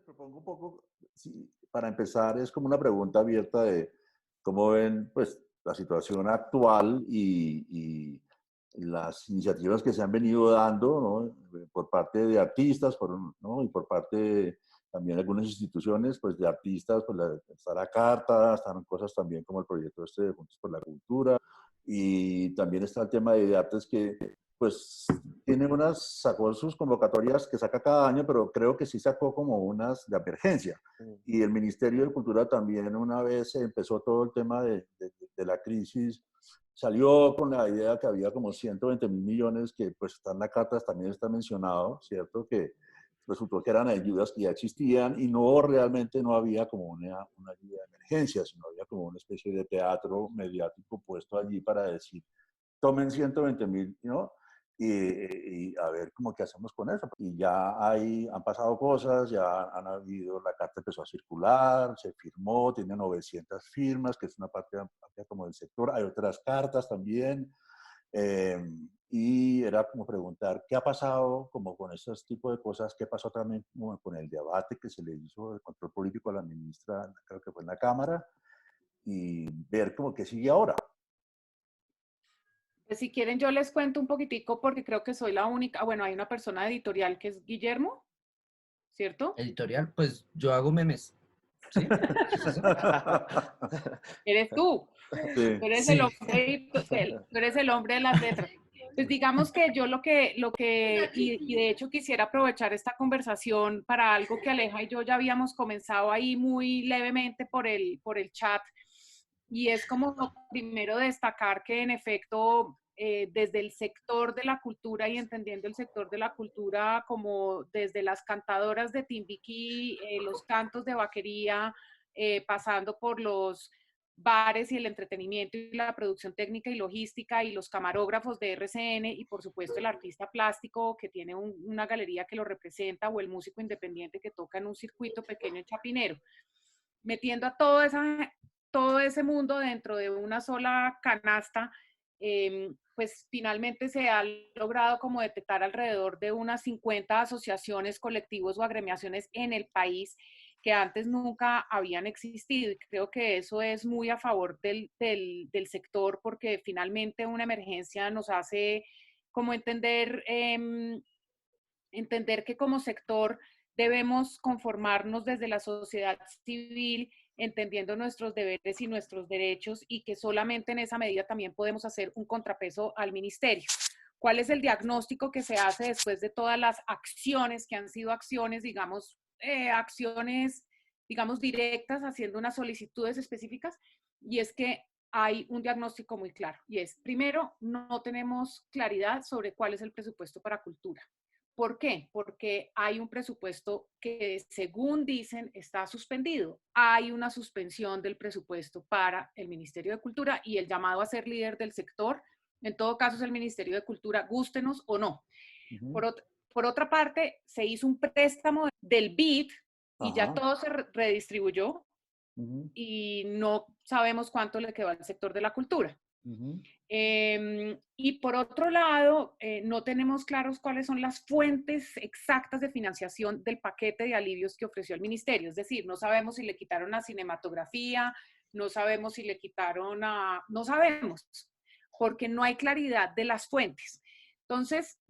propongo un poco, sí, para empezar, es como una pregunta abierta de cómo ven pues, la situación actual y las iniciativas que se han venido dando, ¿no? Por parte de artistas, ¿no? Y por parte también de algunas instituciones, pues de artistas, pues está la Carta, están cosas también como el proyecto este de Juntos por la Cultura, y también está el tema de artes que pues tiene sacó sus convocatorias que saca cada año, pero creo que sí sacó como unas de emergencia. Y el Ministerio de Cultura también una vez empezó todo el tema de la crisis, salió con la idea que había como 120.000 millones, que pues está en la carta, también está mencionado, ¿cierto? Que resultó que eran ayudas que ya existían y no realmente no había como una ayuda de emergencia, sino había como una especie de teatro mediático puesto allí para decir, tomen 120.000, ¿no? Y a ver cómo qué hacemos con eso. Y ya han pasado cosas, ya han habido, la carta empezó a circular, se firmó, tiene 900 firmas, que es una parte amplia como del sector. Hay otras cartas también. Eh, y era como preguntar qué ha pasado como con esos tipos de cosas, qué pasó también como con el debate que se le hizo de control político a la ministra, creo que fue en la Cámara, y ver como qué sigue ahora. Pues si quieren yo les cuento un poquitico porque creo que soy la única, bueno, hay una persona editorial que es Guillermo, ¿cierto? Editorial, pues yo hago memes, ¿sí? ¿Es eso? Eres tú, Sí. tú eres el Sí. hombre, tú eres el hombre de las letras. Pues digamos que yo y de hecho quisiera aprovechar esta conversación para algo que Aleja y yo ya habíamos comenzado ahí muy levemente por el chat, y es como primero destacar que en efecto desde el sector de la cultura y entendiendo el sector de la cultura como desde las cantadoras de Timbiquí, los cantos de vaquería, pasando por los bares y el entretenimiento y la producción técnica y logística y los camarógrafos de RCN y por supuesto el artista plástico que tiene una galería que lo representa o el músico independiente que toca en un circuito pequeño en Chapinero. Metiendo a todo ese mundo dentro de una sola canasta, pues finalmente se ha logrado como detectar alrededor de unas 50 asociaciones, colectivos o agremiaciones en el país que antes nunca habían existido. Y creo que eso es muy a favor del sector porque finalmente una emergencia nos hace como entender que como sector debemos conformarnos desde la sociedad civil, entendiendo nuestros deberes y nuestros derechos y que solamente en esa medida también podemos hacer un contrapeso al ministerio. ¿Cuál es el diagnóstico que se hace después de todas las acciones que han sido acciones, digamos, directas, haciendo unas solicitudes específicas? Y es que hay un diagnóstico muy claro y es, primero, no tenemos claridad sobre cuál es el presupuesto para cultura. ¿Por qué? Porque hay un presupuesto que, según dicen, está suspendido. Hay una suspensión del presupuesto para el Ministerio de Cultura y el llamado a ser líder del sector, en todo caso, es el Ministerio de Cultura, gústenos o no. Uh-huh. Por otra parte, se hizo un préstamo del BID y ya Ajá. todo se redistribuyó Uh-huh. y no sabemos cuánto le quedó al sector de la cultura. Uh-huh. Y por otro lado, no tenemos claros cuáles son las fuentes exactas de financiación del paquete de alivios que ofreció el ministerio. Es decir, no sabemos si le quitaron a cinematografía, no sabemos si le quitaron a... No sabemos, porque no hay claridad de las fuentes. Entonces,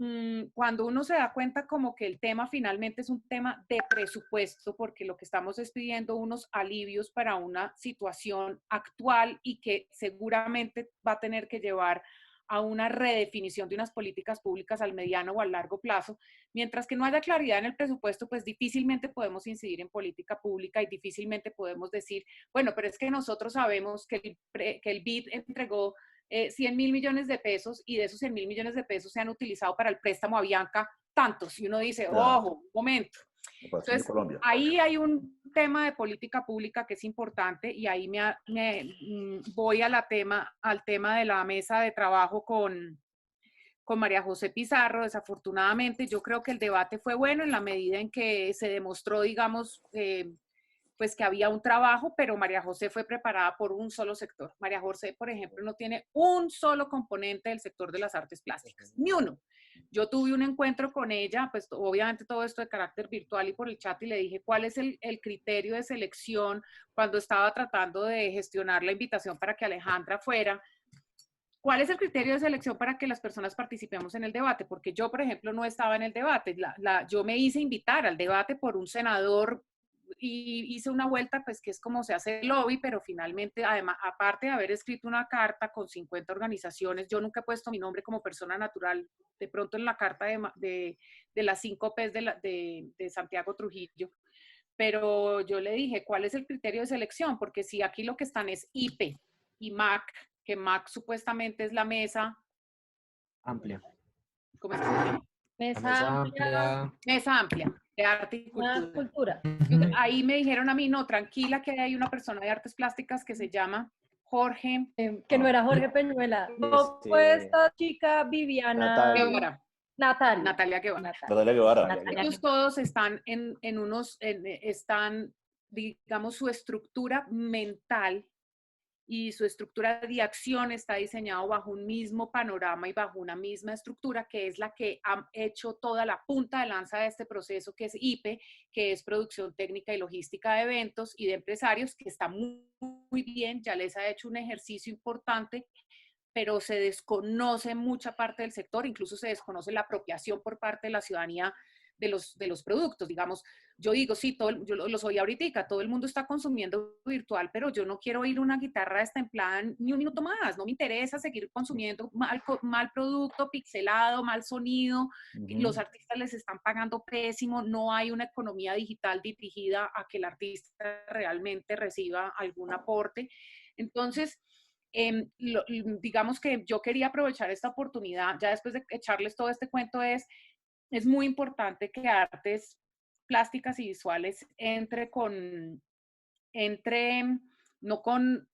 cuando uno se da cuenta como que el tema finalmente es un tema de presupuesto, porque lo que estamos es pidiendo unos alivios para una situación actual y que seguramente va a tener que llevar a una redefinición de unas políticas públicas al mediano o al largo plazo, mientras que no haya claridad en el presupuesto, pues difícilmente podemos incidir en política pública y difícilmente podemos decir, bueno, pero es que nosotros sabemos que el BID entregó 100.000 millones de pesos y de esos 100.000 millones de pesos se han utilizado para el préstamo a Bianca tantos. Y uno dice, Ya, ojo, un momento. me pasó en Entonces, Colombia. ahí hay un tema de política pública que es importante y ahí voy al tema de la mesa de trabajo con María José Pizarro. Desafortunadamente, yo creo que el debate fue bueno en la medida en que se demostró, digamos, pues que había un trabajo, pero María José fue preparada por un solo sector. María José, por ejemplo, no tiene un solo componente del sector de las artes plásticas, ni uno. Yo tuve un encuentro con ella, pues obviamente todo esto de carácter virtual y por el chat, y le dije cuál es el criterio de selección cuando estaba tratando de gestionar la invitación para que Alejandra fuera. ¿Cuál es el criterio de selección para que las personas participemos en el debate? Porque yo, por ejemplo, no estaba en el debate. Yo me hice invitar al debate por un senador y hice una vuelta, pues que es como se hace el lobby, pero finalmente, además, aparte de haber escrito una carta con 50 organizaciones, yo nunca he puesto mi nombre como persona natural. De pronto en la carta de las 5 P's de Santiago Trujillo. Pero yo le dije, ¿cuál es el criterio de selección? Porque si aquí lo que están es IPE y MAC, que MAC supuestamente es la mesa Amplia. ¿cómo es que se llama? La Mesa mesa amplia, amplia. Mesa amplia de arte y una cultura. cultura. Ahí me dijeron a mí, no, tranquila, que hay una persona de artes plásticas que se llama Jorge Que no era Jorge Peñuela. No fue esta chica Viviana Guevara. Natalia. Natalia Guevara. Natalia Guevara. Natalia. Ellos todos están están, digamos, su estructura mental y su estructura de acción está diseñado bajo un mismo panorama y bajo una misma estructura que es la que ha hecho toda la punta de lanza de este proceso, que es IPE, que es Producción Técnica y Logística de Eventos y de Empresarios, que está muy, muy bien, ya les ha hecho un ejercicio importante, pero se desconoce mucha parte del sector, incluso se desconoce la apropiación por parte de la ciudadanía de los productos. Digamos, yo digo, sí, yo lo soy ahorita, todo el mundo está consumiendo virtual, pero yo no quiero oír una guitarra destemplada ni un minuto más, no me interesa seguir consumiendo mal producto, pixelado, mal sonido, los artistas les están pagando pésimo, no hay una economía digital dirigida a que el artista realmente reciba algún aporte. Entonces, digamos que yo quería aprovechar esta oportunidad, ya después de echarles todo este cuento, es muy importante que artes plásticas y visuales no con,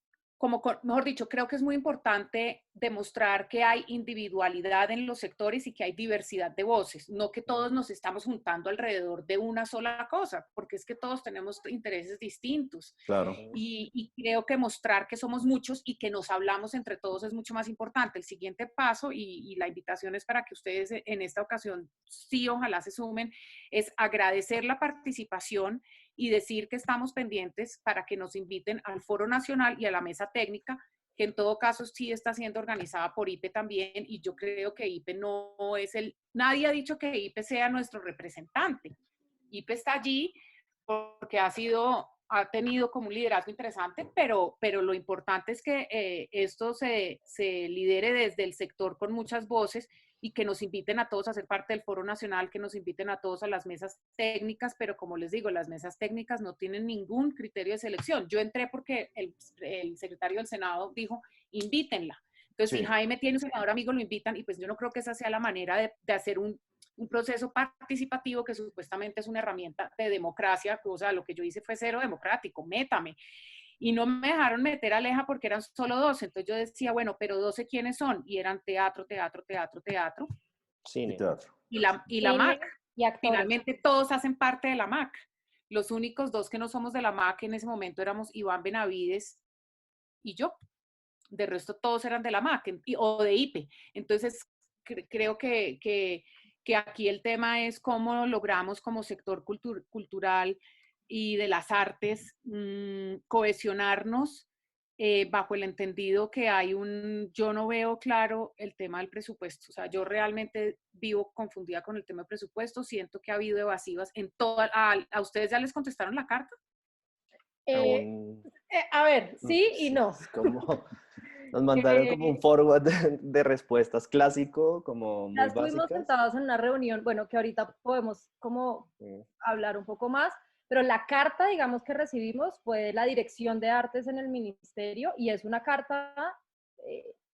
mejor dicho, creo que es muy importante demostrar que hay individualidad en los sectores y que hay diversidad de voces, no que todos nos estamos juntando alrededor de una sola cosa, porque es que todos tenemos intereses distintos. Claro. Y creo que mostrar que somos muchos y que nos hablamos entre todos es mucho más importante. El siguiente paso, y la invitación es para que ustedes en esta ocasión sí, ojalá se sumen, es agradecer la participación y decir que estamos pendientes para que nos inviten al Foro Nacional y a la mesa técnica, que en todo caso sí está siendo organizada por IPE también, y yo creo que IPE no es nadie ha dicho que IPE sea nuestro representante. IPE está allí porque ha tenido como un liderazgo interesante, pero lo importante es que esto se lidere desde el sector con muchas voces y que nos inviten a todos a ser parte del Foro Nacional, que nos inviten a todos a las mesas técnicas, pero como les digo, las mesas técnicas no tienen ningún criterio de selección. Yo entré porque el secretario del Senado dijo, invítenla. Entonces, si Jaime tiene un senador amigo, lo invitan, y pues yo no creo que esa sea la manera de hacer un proceso participativo que supuestamente es una herramienta de democracia. O sea, lo que yo hice fue cero democrático, métame. Y no me dejaron meter a Aleja porque eran solo 12. Entonces yo decía, bueno, pero 12 ¿quiénes son? Y eran teatro, Cine. Teatro. Y la MAC. Y actores. Finalmente todos hacen parte de la MAC. Los únicos dos que no somos de la MAC en ese momento éramos Iván Benavides y yo. De resto todos eran de la MAC o de IPE. Entonces creo que aquí el tema es cómo logramos como sector cultural y de las artes cohesionarnos bajo el entendido que yo no veo claro el tema del presupuesto. O sea, yo realmente vivo confundida con el tema del presupuesto, siento que ha habido evasivas en todas. ¿A ustedes ya les contestaron la carta? A ver, sí y no. Nos mandaron como un forward de respuestas clásico, como muy ya estuvimos básicas. sentados en una reunión, bueno, que ahorita podemos como hablar un poco más, pero la carta, digamos, que recibimos fue de la Dirección de Artes en el Ministerio y es una carta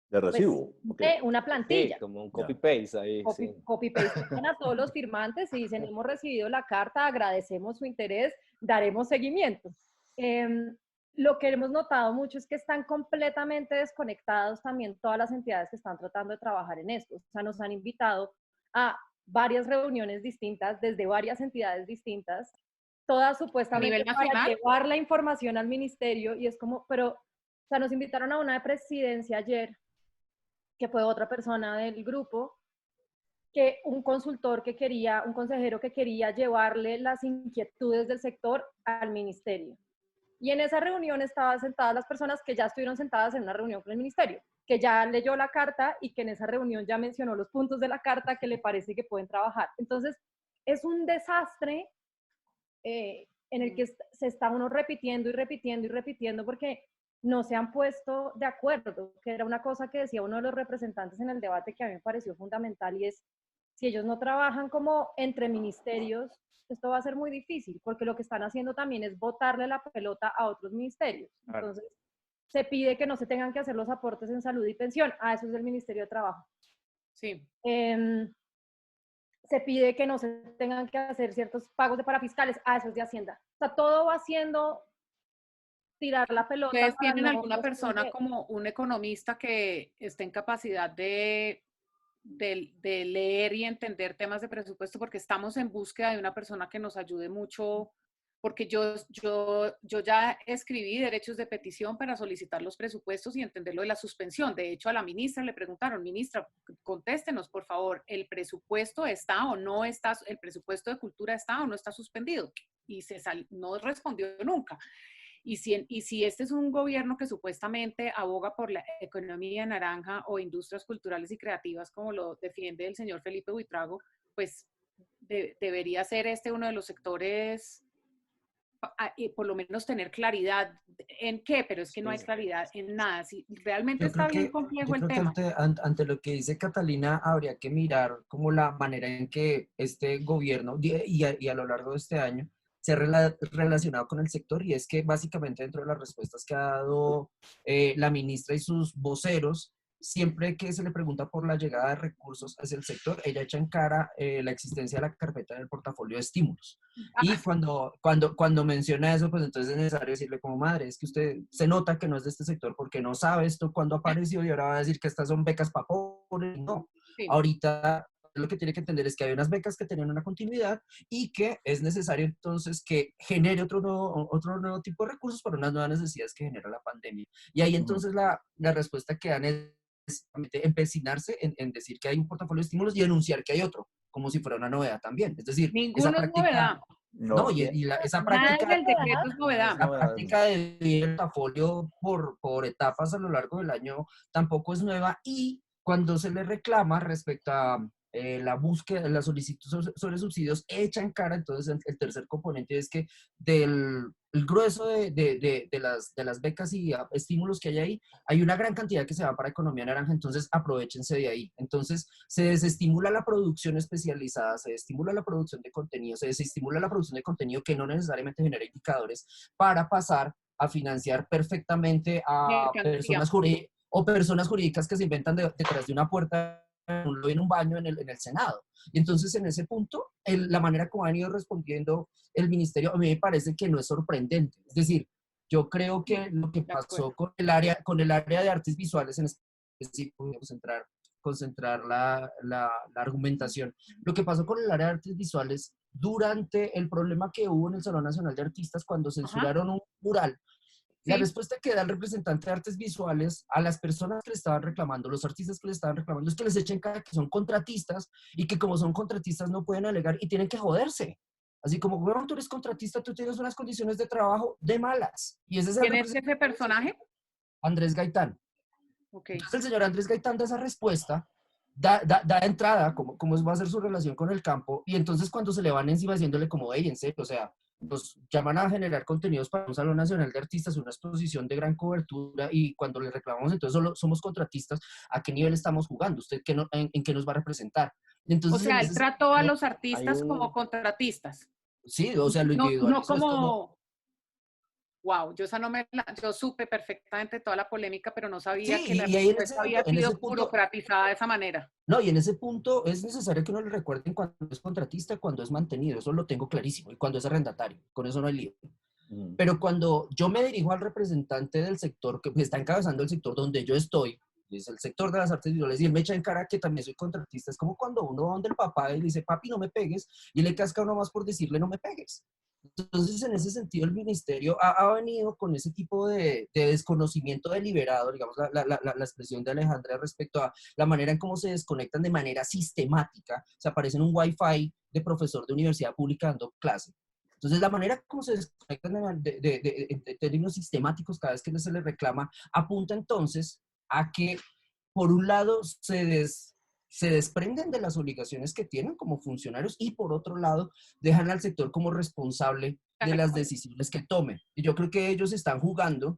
de recibo. Pues, una plantilla. Sí, como un copy-paste ahí. Copy-paste a todos los firmantes y dicen, hemos recibido la carta, agradecemos su interés, daremos seguimiento. Lo que hemos notado mucho es que están completamente desconectados también todas las entidades que están tratando de trabajar en esto. O sea, nos han invitado a varias reuniones distintas desde varias entidades distintas, todas supuestamente para llevar la información al ministerio, y es como, pero, o sea, nos invitaron a una de presidencia ayer, que fue otra persona del grupo, que un consultor que quería, un consejero que quería llevarle las inquietudes del sector al ministerio. Y en esa reunión estaban sentadas las personas que ya estuvieron sentadas en una reunión con el ministerio, que ya leyó la carta y que en esa reunión ya mencionó los puntos de la carta que le parece que pueden trabajar. Entonces, es un desastre en el que se está uno repitiendo y repitiendo y repitiendo porque no se han puesto de acuerdo, que era una cosa que decía uno de los representantes en el debate que a mí me pareció fundamental, y es, si ellos no trabajan como entre ministerios, esto va a ser muy difícil, porque lo que están haciendo también es botarle la pelota a otros ministerios. Entonces, se pide que no se tengan que hacer los aportes en salud y pensión. Eso es del Ministerio de Trabajo. Sí. Se pide que no se tengan que hacer ciertos pagos de parafiscales. Eso es de Hacienda. O sea, todo va haciendo tirar la pelota. ¿Ustedes tienen alguna persona como un economista que esté en capacidad de leer y entender temas de presupuesto? Porque estamos en búsqueda de una persona que nos ayude mucho, porque yo ya escribí derechos de petición para solicitar los presupuestos y entender lo de la suspensión. De hecho, a la ministra le preguntaron: ministra, contéstenos, por favor, ¿el presupuesto está o no está, el presupuesto de cultura está o no está suspendido? Y no respondió nunca. Y si este es un gobierno que supuestamente aboga por la economía naranja o industrias culturales y creativas, como lo defiende el señor Felipe Buitrago, pues debería ser este uno de los sectores, y por lo menos tener claridad en qué, pero es que no hay claridad en nada. Si realmente está bien complejo el tema. Ante lo que dice Catalina, habría que mirar como la manera en que este gobierno y a lo largo de este año se ha relacionado con el sector, y es que básicamente dentro de las respuestas que ha dado la ministra y sus voceros, siempre que se le pregunta por la llegada de recursos hacia el sector, ella echa en cara la existencia de la carpeta del portafolio de estímulos. Y cuando menciona eso, pues entonces es necesario decirle como: madre, es que usted se nota que no es de este sector porque no sabe esto cuándo apareció y ahora va a decir que estas son becas para pobres. No, Sí. Ahorita lo que tiene que entender es que hay unas becas que tenían una continuidad y que es necesario entonces que genere otro nuevo tipo de recursos para unas nuevas necesidades que genera la pandemia. Y ahí entonces la respuesta que dan es empecinarse en decir que hay un portafolio de estímulos y anunciar que hay otro, como si fuera una novedad también. Es decir, esa Ninguno es práctica, novedad. no, esa práctica, Nada del decreto es novedad. la práctica de dividir el portafolio por etapas a lo largo del año tampoco es nueva, y cuando se le reclama respecto a la búsqueda, la solicitud sobre subsidios, echa en cara entonces el tercer componente, es que el grueso de las becas y estímulos que hay ahí, hay una gran cantidad que se va para economía naranja, entonces aprovechense de ahí. Entonces se desestimula la producción especializada, se estimula la producción de contenido, se desestimula la producción de contenido que no necesariamente genera indicadores, para pasar a financiar perfectamente a personas jurídicas que se inventan detrás de una puerta en un baño en el Senado. Y entonces, en ese punto, la manera como han ido respondiendo el ministerio, a mí me parece que no es sorprendente. Es decir, yo creo que lo que pasó con el área de artes visuales en específico, voy a concentrar la argumentación. Lo que pasó con el área de artes visuales durante el problema que hubo en el Salón Nacional de Artistas cuando censuraron un mural. La respuesta que da el representante de artes visuales a las personas que le estaban reclamando, los artistas que le estaban reclamando, es que les echen cara que son contratistas y que como son contratistas no pueden alegar y tienen que joderse. Así como, bueno, tú eres contratista, tú tienes unas condiciones de trabajo de malas. Y ese es ¿Quién es ese personaje? Andrés Gaitán. Okay. Entonces el señor Andrés Gaitán da esa respuesta, da entrada, como va a ser su relación con el campo, y entonces cuando se le van encima haciéndole como: hey, en serio, o sea, nos llaman a generar contenidos para un Salón Nacional de Artistas, una exposición de gran cobertura, y cuando le reclamamos entonces solo somos contratistas, ¿a qué nivel estamos jugando? ¿Usted en qué nos va a representar? Entonces, o sea, él trató a los artistas como contratistas. Sí, o sea, lo individual. No como... Wow, yo supe perfectamente toda la polémica, pero no sabía que la respuesta había sido burocratizada de esa manera. No, y en ese punto es necesario que uno le recuerden cuando es contratista, cuando es mantenido, eso lo tengo clarísimo, y cuando es arrendatario, con eso no hay lío. Pero cuando yo me dirijo al representante del sector que está encabezando el sector donde yo estoy, es el sector de las artes visuales, y él me echa en cara que también soy contratista, es como cuando uno va donde el papá y le dice: papi, no me pegues, y le casca uno más por decirle: no me pegues. Entonces, en ese sentido, el ministerio ha venido con ese tipo de desconocimiento deliberado, digamos, la expresión de Alejandra respecto a la manera en cómo se desconectan de manera sistemática. O sea, aparecen un Wi-Fi de profesor de universidad pública dando clase. Entonces, la manera como se desconectan de términos sistemáticos cada vez que se les reclama, apunta entonces a que, por un lado, se desprenden de las obligaciones que tienen como funcionarios y, por otro lado, dejan al sector como responsable de las decisiones que tomen. Y yo creo que ellos están jugando,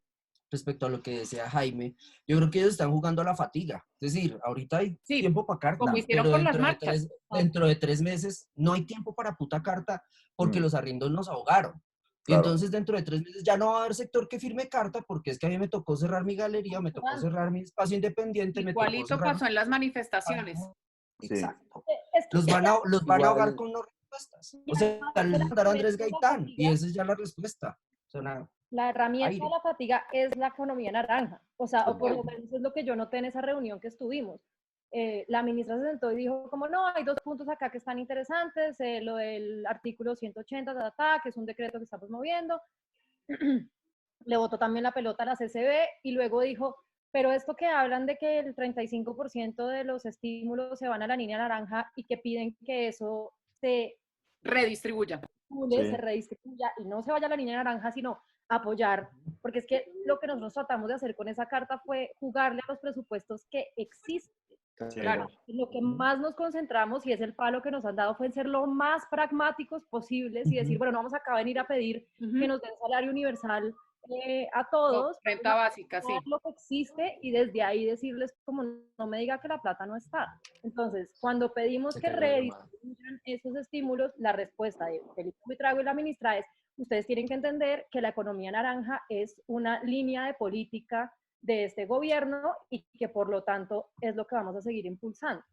respecto a lo que decía Jaime, yo creo que ellos están jugando a la fatiga. Es decir, ahorita hay Sí, tiempo para carta, como hicieron pero con las marchas. dentro de 3 meses no hay tiempo para puta carta porque los arriendos nos ahogaron. Y Claro. entonces dentro de 3 meses ya no va a haber sector que firme carta porque es que a mí me tocó cerrar mi galería, me tocó cerrar mi espacio independiente, me tocó Igualito cerrar... pasó en las manifestaciones. Sí. Exacto. Es que Los van a ahogar Igual, con no respuestas. O ya sea, la le mandaron a Andrés herramienta de la Gaitán y fatiga, esa es ya la respuesta. O sea, la herramienta de aire. la fatiga es la economía naranja. O sea, o por lo Total. menos es lo que yo noté en esa reunión que estuvimos. La ministra se sentó y dijo como no, hay 2 puntos acá que están interesantes, lo del artículo 180, que es un decreto que estamos moviendo. Le botó también la pelota a la CCB y luego dijo, pero esto que hablan de que el 35% de los estímulos se van a la línea naranja y que piden que eso se Redistribuya. Sí. se redistribuya y no se vaya a la línea naranja, sino apoyar, porque es que lo que nosotros tratamos de hacer con esa carta fue jugarle a los presupuestos que existen. Claro. Lo que más nos concentramos, y es el palo que nos han dado, fue en ser lo más pragmáticos posibles y decir, bueno, no vamos acá a venir a pedir que nos den salario universal a todos, Renta básica, sí. lo que existe y desde ahí decirles como no me diga que la plata no está. Entonces, cuando pedimos Se que cayó la llamada. redistribuyan esos estímulos, la respuesta de Felipe Buitrago y la ministra es, ustedes tienen que entender que la economía naranja es una línea de política de este gobierno y que por lo tanto es lo que vamos a seguir impulsando.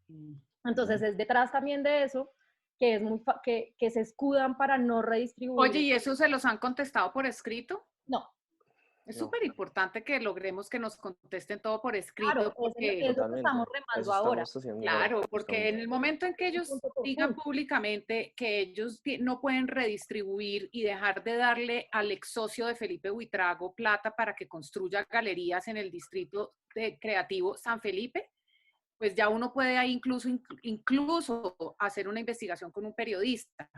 Entonces, es detrás también de eso que, es muy que se escudan para no redistribuir. Oye, ¿y eso se los han contestado por escrito? No. Es No. súper importante que logremos que nos contesten todo por escrito. Claro, porque, es lo que estamos Eso remando ahora. estamos haciendo claro, ahora, porque justamente. en el momento en que ellos Punto por digan punto. públicamente que ellos no pueden redistribuir y dejar de darle al ex socio de Felipe Buitrago plata para que construya galerías en el distrito creativo San Felipe, pues ya uno puede ahí incluso hacer una investigación con un periodista.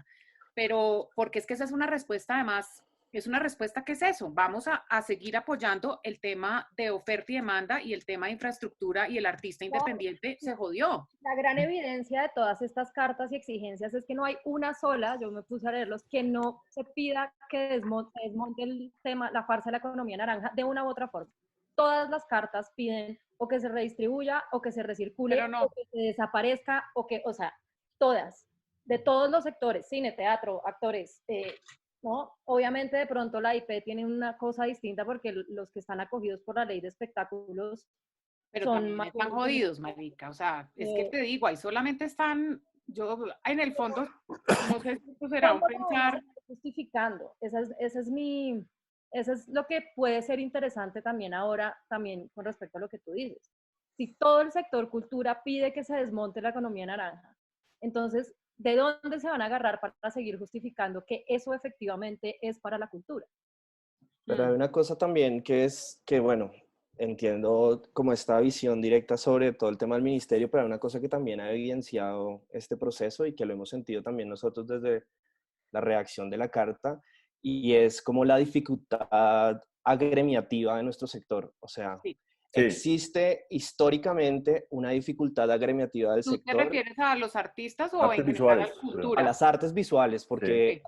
Pero porque es que esa es una respuesta, además, es una respuesta que es eso, vamos a seguir apoyando el tema de oferta y demanda y el tema de infraestructura y el artista independiente se jodió. La gran evidencia de todas estas cartas y exigencias es que no hay una sola, yo me puse a leerlos, que no se pida que desmonte el tema, la farsa de la economía naranja de una u otra forma. Todas las cartas piden o que se redistribuya o que se recircule Pero no. o que se desaparezca o sea, todas, de todos los sectores, cine, teatro, actores, ¿no? Obviamente de pronto la IP tiene una cosa distinta porque los que están acogidos por la ley de espectáculos pero son también están jodidos, marica. O sea, es que te digo, ahí solamente están, yo en el fondo, no sé si esto será un pensar. Justificando, esa es lo que puede ser interesante también ahora, también con respecto a lo que tú dices. Si todo el sector cultura pide que se desmonte la economía naranja, entonces, ¿de dónde se van a agarrar para seguir justificando que eso efectivamente es para la cultura? Pero hay una cosa también que es que, bueno, entiendo como esta visión directa sobre todo el tema del ministerio, pero hay una cosa que también ha evidenciado este proceso y que lo hemos sentido también nosotros desde la redacción de la carta, y es como la dificultad agremiativa de nuestro sector. O sea, Sí. existe históricamente una dificultad agremiativa del ¿Tú te sector refieres a los artistas o Artes en general a visuales, la creo. cultura? a las artes visuales, porque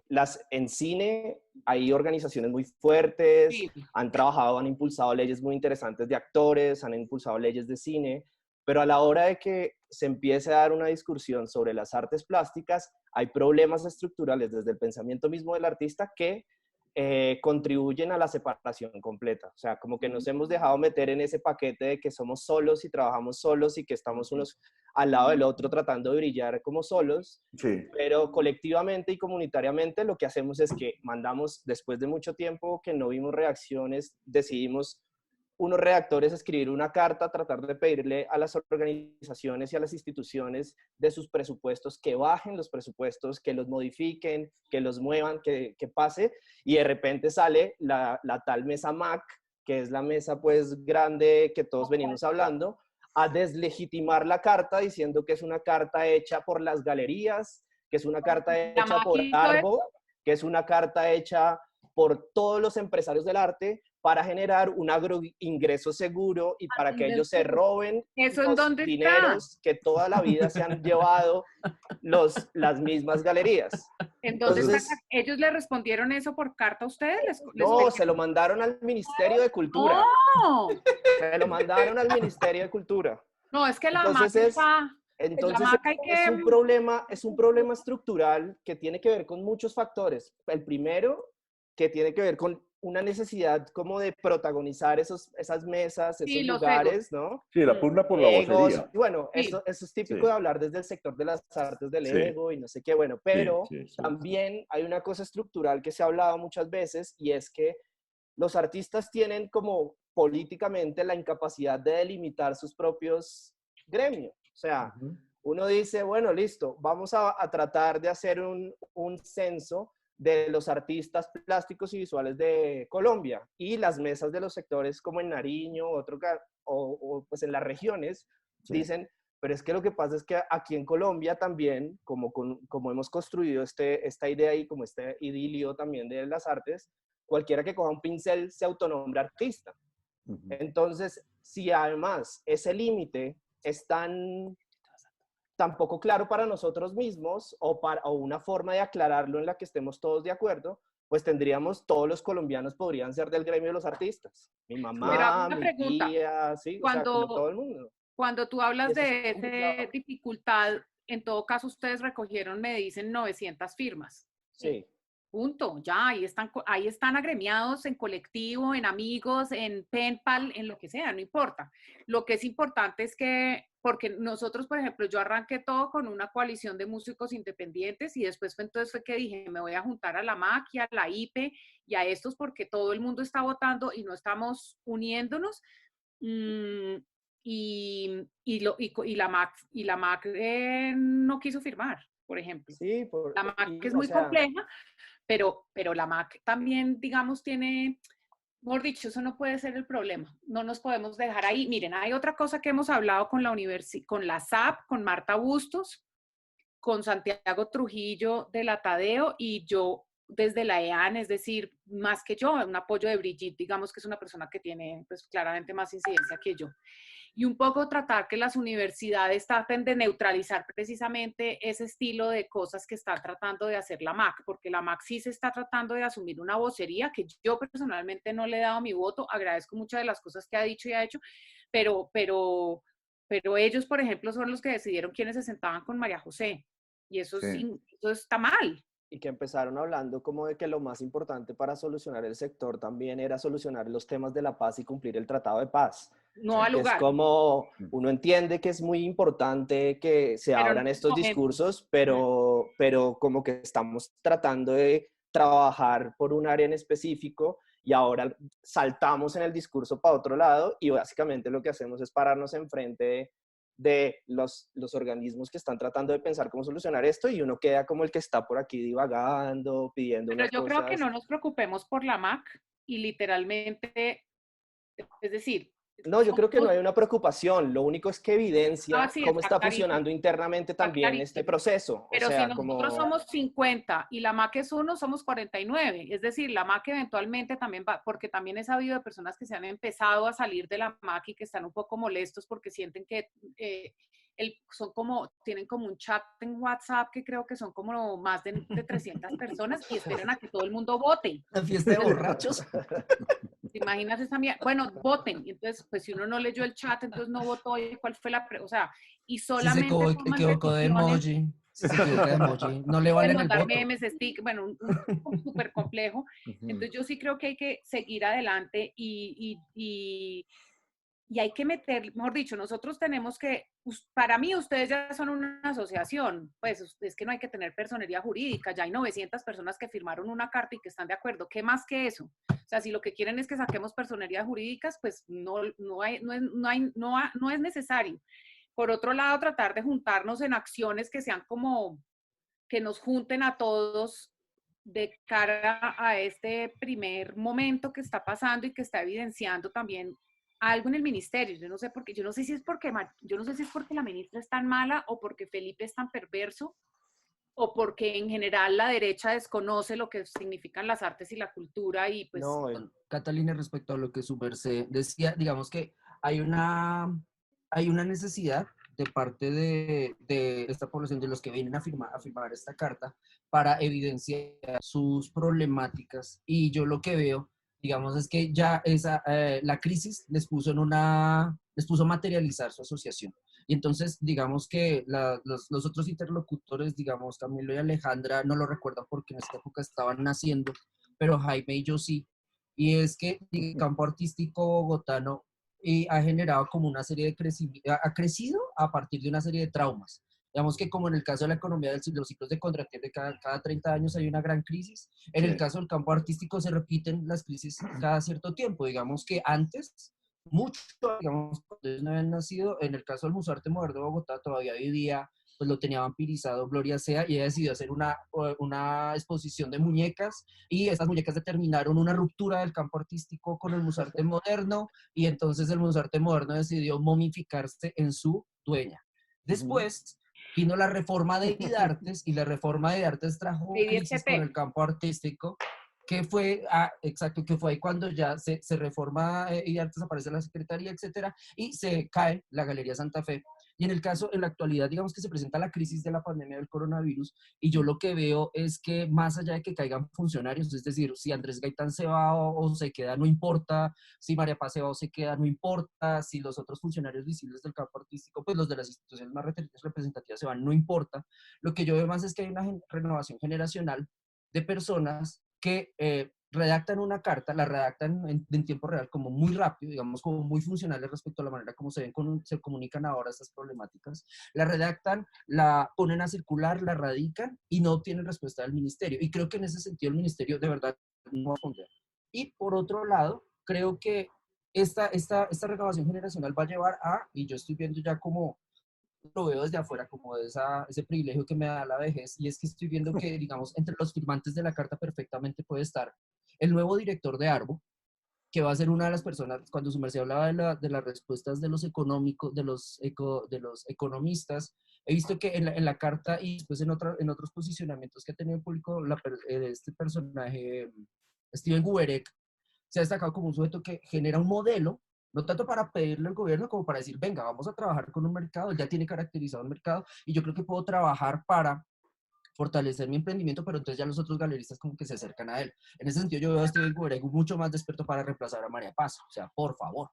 en cine hay organizaciones muy fuertes, Sí. han trabajado, han impulsado leyes muy interesantes de actores, han impulsado leyes de cine, pero a la hora de que se empiece a dar una discusión sobre las artes plásticas, hay problemas estructurales desde el pensamiento mismo del artista que contribuyen a la separación completa. O sea, como que nos hemos dejado meter en ese paquete de que somos solos y trabajamos solos y que estamos unos al lado del otro tratando de brillar como solos, Sí. pero colectivamente y comunitariamente lo que hacemos es que mandamos, después de mucho tiempo que no vimos reacciones, decidimos unos redactores escribir una carta, tratar de pedirle a las organizaciones y a las instituciones de sus presupuestos que bajen los presupuestos, que los modifiquen, que los muevan, que pase, y de repente sale la tal mesa MAC, que es la mesa pues grande que todos venimos hablando, a deslegitimar la carta diciendo que es una carta hecha por las galerías, que es una carta hecha por Arbo, que es una carta hecha por todos los empresarios del arte para generar un agroingreso seguro y para que ellos se roben los dineros que toda la vida se han llevado las mismas galerías. Entonces, ¿ellos le respondieron eso por carta a ustedes? No, se lo mandaron al Ministerio de Cultura. ¡Oh! Se lo mandaron al Ministerio de Cultura. No, es que la Entonces, MAC es un problema estructural que tiene que ver con muchos factores. El primero, que tiene que ver con una necesidad como de protagonizar esas mesas, esos lugares, ¿no? Sí, la pugna por la vocería. Y bueno, eso es típico de hablar desde el sector de las artes del ego y no sé qué, bueno, pero también hay una cosa estructural que se ha hablado muchas veces y es que los artistas tienen como políticamente la incapacidad de delimitar sus propios gremios. O sea, uno dice, bueno, listo, vamos a tratar de hacer un censo de los artistas plásticos y visuales de Colombia y las mesas de los sectores como en Nariño o pues en las regiones dicen, pero es que lo que pasa es que aquí en Colombia también, como hemos construido esta idea y como este idilio también de las artes, cualquiera que coja un pincel se autonombra artista. Entonces, si además ese límite es tan poco claro para nosotros mismos o una forma de aclararlo en la que estemos todos de acuerdo, pues todos los colombianos podrían ser del gremio de los artistas. Mi mamá, mi tía, sí, o sea, como todo el mundo. Cuando tú hablas de esa dificultad, en todo caso ustedes recogieron, me dicen, 900 firmas. Sí. Punto, ya, ahí están agremiados en colectivo, en amigos, en PenPal, en lo que sea, no importa. Lo que es importante es que, porque nosotros, por ejemplo, yo arranqué todo con una coalición de músicos independientes y después fue que dije, me voy a juntar a la MAC y a la IPE y a estos porque todo el mundo está votando y no estamos uniéndonos. Y la MAC no quiso firmar, por ejemplo. Sí, la MAC es muy compleja. Pero la MAC también, digamos, tiene, mejor dicho, eso no puede ser el problema. No nos podemos dejar ahí. Miren, hay otra cosa que hemos hablado con con la SAP, con Marta Bustos, con Santiago Trujillo de la Tadeo y yo desde la EAN, es decir, más que yo, un apoyo de Brigitte, digamos que es una persona que tiene pues claramente más incidencia que yo. Y un poco tratar que las universidades traten de neutralizar precisamente ese estilo de cosas que está tratando de hacer la MAC, porque la MAC sí se está tratando de asumir una vocería que yo personalmente no le he dado mi voto, agradezco muchas de las cosas que ha dicho y ha hecho, pero ellos, por ejemplo, son los que decidieron quiénes se sentaban con María José, y eso está mal. Y que empezaron hablando como de que lo más importante para solucionar el sector también era solucionar los temas de la paz y cumplir el Tratado de Paz. No al lugar. Es como, uno entiende que es muy importante que se abran estos discursos, pero como que estamos tratando de trabajar por un área en específico y ahora saltamos en el discurso para otro lado y básicamente lo que hacemos es pararnos enfrente de los organismos que están tratando de pensar cómo solucionar esto y uno queda como el que está por aquí divagando, pidiendo unas cosas. Pero yo creo que no nos preocupemos por la MAC y literalmente, es decir... No, yo creo que no hay una preocupación, lo único es que evidencia cómo está funcionando internamente también este proceso. Pero si nosotros somos 50 y la MAC es 1, somos 49, es decir, la MAC eventualmente también va, porque también he sabido de personas que se han empezado a salir de la MAC y que están un poco molestos porque sienten que tienen como un chat en WhatsApp que creo que son como más de 300 personas y esperan a que todo el mundo vote. La fiesta de borrachos. ¿Te imaginas esa mierda? Bueno, voten. Entonces, pues si uno no leyó el chat, entonces no votó. ¿Cuál fue o sea, y solamente... Si se equivocó de emoji. Si se equivocó de emoji. No le valen el voto. Memes, bueno, un súper complejo. Entonces yo sí creo que hay que seguir adelante y y hay que meter, mejor dicho, nosotros tenemos que, para mí ustedes ya son una asociación, pues es que no hay que tener personería jurídica, ya hay 900 personas que firmaron una carta y que están de acuerdo, ¿qué más que eso? O sea, si lo que quieren es que saquemos personerías jurídicas, pues no es necesario. Por otro lado, tratar de juntarnos en acciones que sean como, que nos junten a todos de cara a este primer momento que está pasando y que está evidenciando también algo en el ministerio. Yo no sé por qué, yo no sé si es porque la ministra es tan mala o porque Felipe es tan perverso o porque en general la derecha desconoce lo que significan las artes y la cultura y pues... No, Catalina, respecto a lo que su merced decía, digamos que hay una necesidad de parte de esta población, de los que vienen a firmar esta carta, para evidenciar sus problemáticas. Y yo lo que veo, digamos, es que ya la crisis les puso a materializar su asociación. Y entonces, digamos que los otros interlocutores, digamos, Camilo y Alejandra, no lo recuerdan porque en esta época estaban naciendo, pero Jaime y yo sí. Y es que el campo artístico bogotano ha generado como una serie de crecimiento, ha crecido a partir de una serie de traumas. Digamos que como en el caso de la economía de los ciclos de Kondratiev, cada 30 años hay una gran crisis. En el caso del campo artístico se repiten las crisis cada cierto tiempo. Digamos que antes, mucho, digamos, cuando ellos no habían nacido, en el caso del Museo de Arte Moderno de Bogotá todavía vivía, pues lo tenía vampirizado Gloria Sea, y ella decidió hacer una exposición de muñecas, y estas muñecas determinaron una ruptura del campo artístico con el Museo de Arte Moderno, y entonces el Museo de Arte Moderno decidió momificarse en su dueña. Después vino la reforma de Idartes, y la reforma de Idartes trajo crisis con el campo artístico, que fue, exacto, que fue ahí cuando ya se reforma Idartes, aparece la Secretaría, etcétera, y se cae la Galería Santa Fe. Y en el caso, en la actualidad, digamos que se presenta la crisis de la pandemia del coronavirus, y yo lo que veo es que más allá de que caigan funcionarios, es decir, si Andrés Gaitán se va o se queda, no importa, si María Paz se va o se queda, no importa, si los otros funcionarios visibles del campo artístico, pues los de las instituciones más representativas se van, no importa. Lo que yo veo más es que hay una renovación generacional de personas que redactan una carta, la redactan en tiempo real como muy rápido, digamos como muy funcionales respecto a la manera como se comunican ahora estas problemáticas, la redactan, la ponen a circular, la radican y no obtienen respuesta del ministerio. Y creo que en ese sentido el ministerio de verdad no va a responder. Y por otro lado, creo que esta renovación generacional va a llevar y yo estoy viendo ya como lo veo desde afuera, como de ese privilegio que me da la vejez, y es que estoy viendo que, digamos, entre los firmantes de la carta perfectamente puede estar el nuevo director de Arbo, que va a ser una de las personas, cuando su merced hablaba de las respuestas de los económicos, de los economistas, he visto que en la carta y después en otros posicionamientos que ha tenido el público, este personaje, Steven Guberek, se ha destacado como un sujeto que genera un modelo, no tanto para pedirle al gobierno como para decir, venga, vamos a trabajar con un mercado, él ya tiene caracterizado el mercado, y yo creo que puedo trabajar para fortalecer mi emprendimiento, pero entonces ya los otros galeristas como que se acercan a él. En ese sentido yo veo a Steven Guberek mucho más despierto para reemplazar a María Paz, o sea, por favor.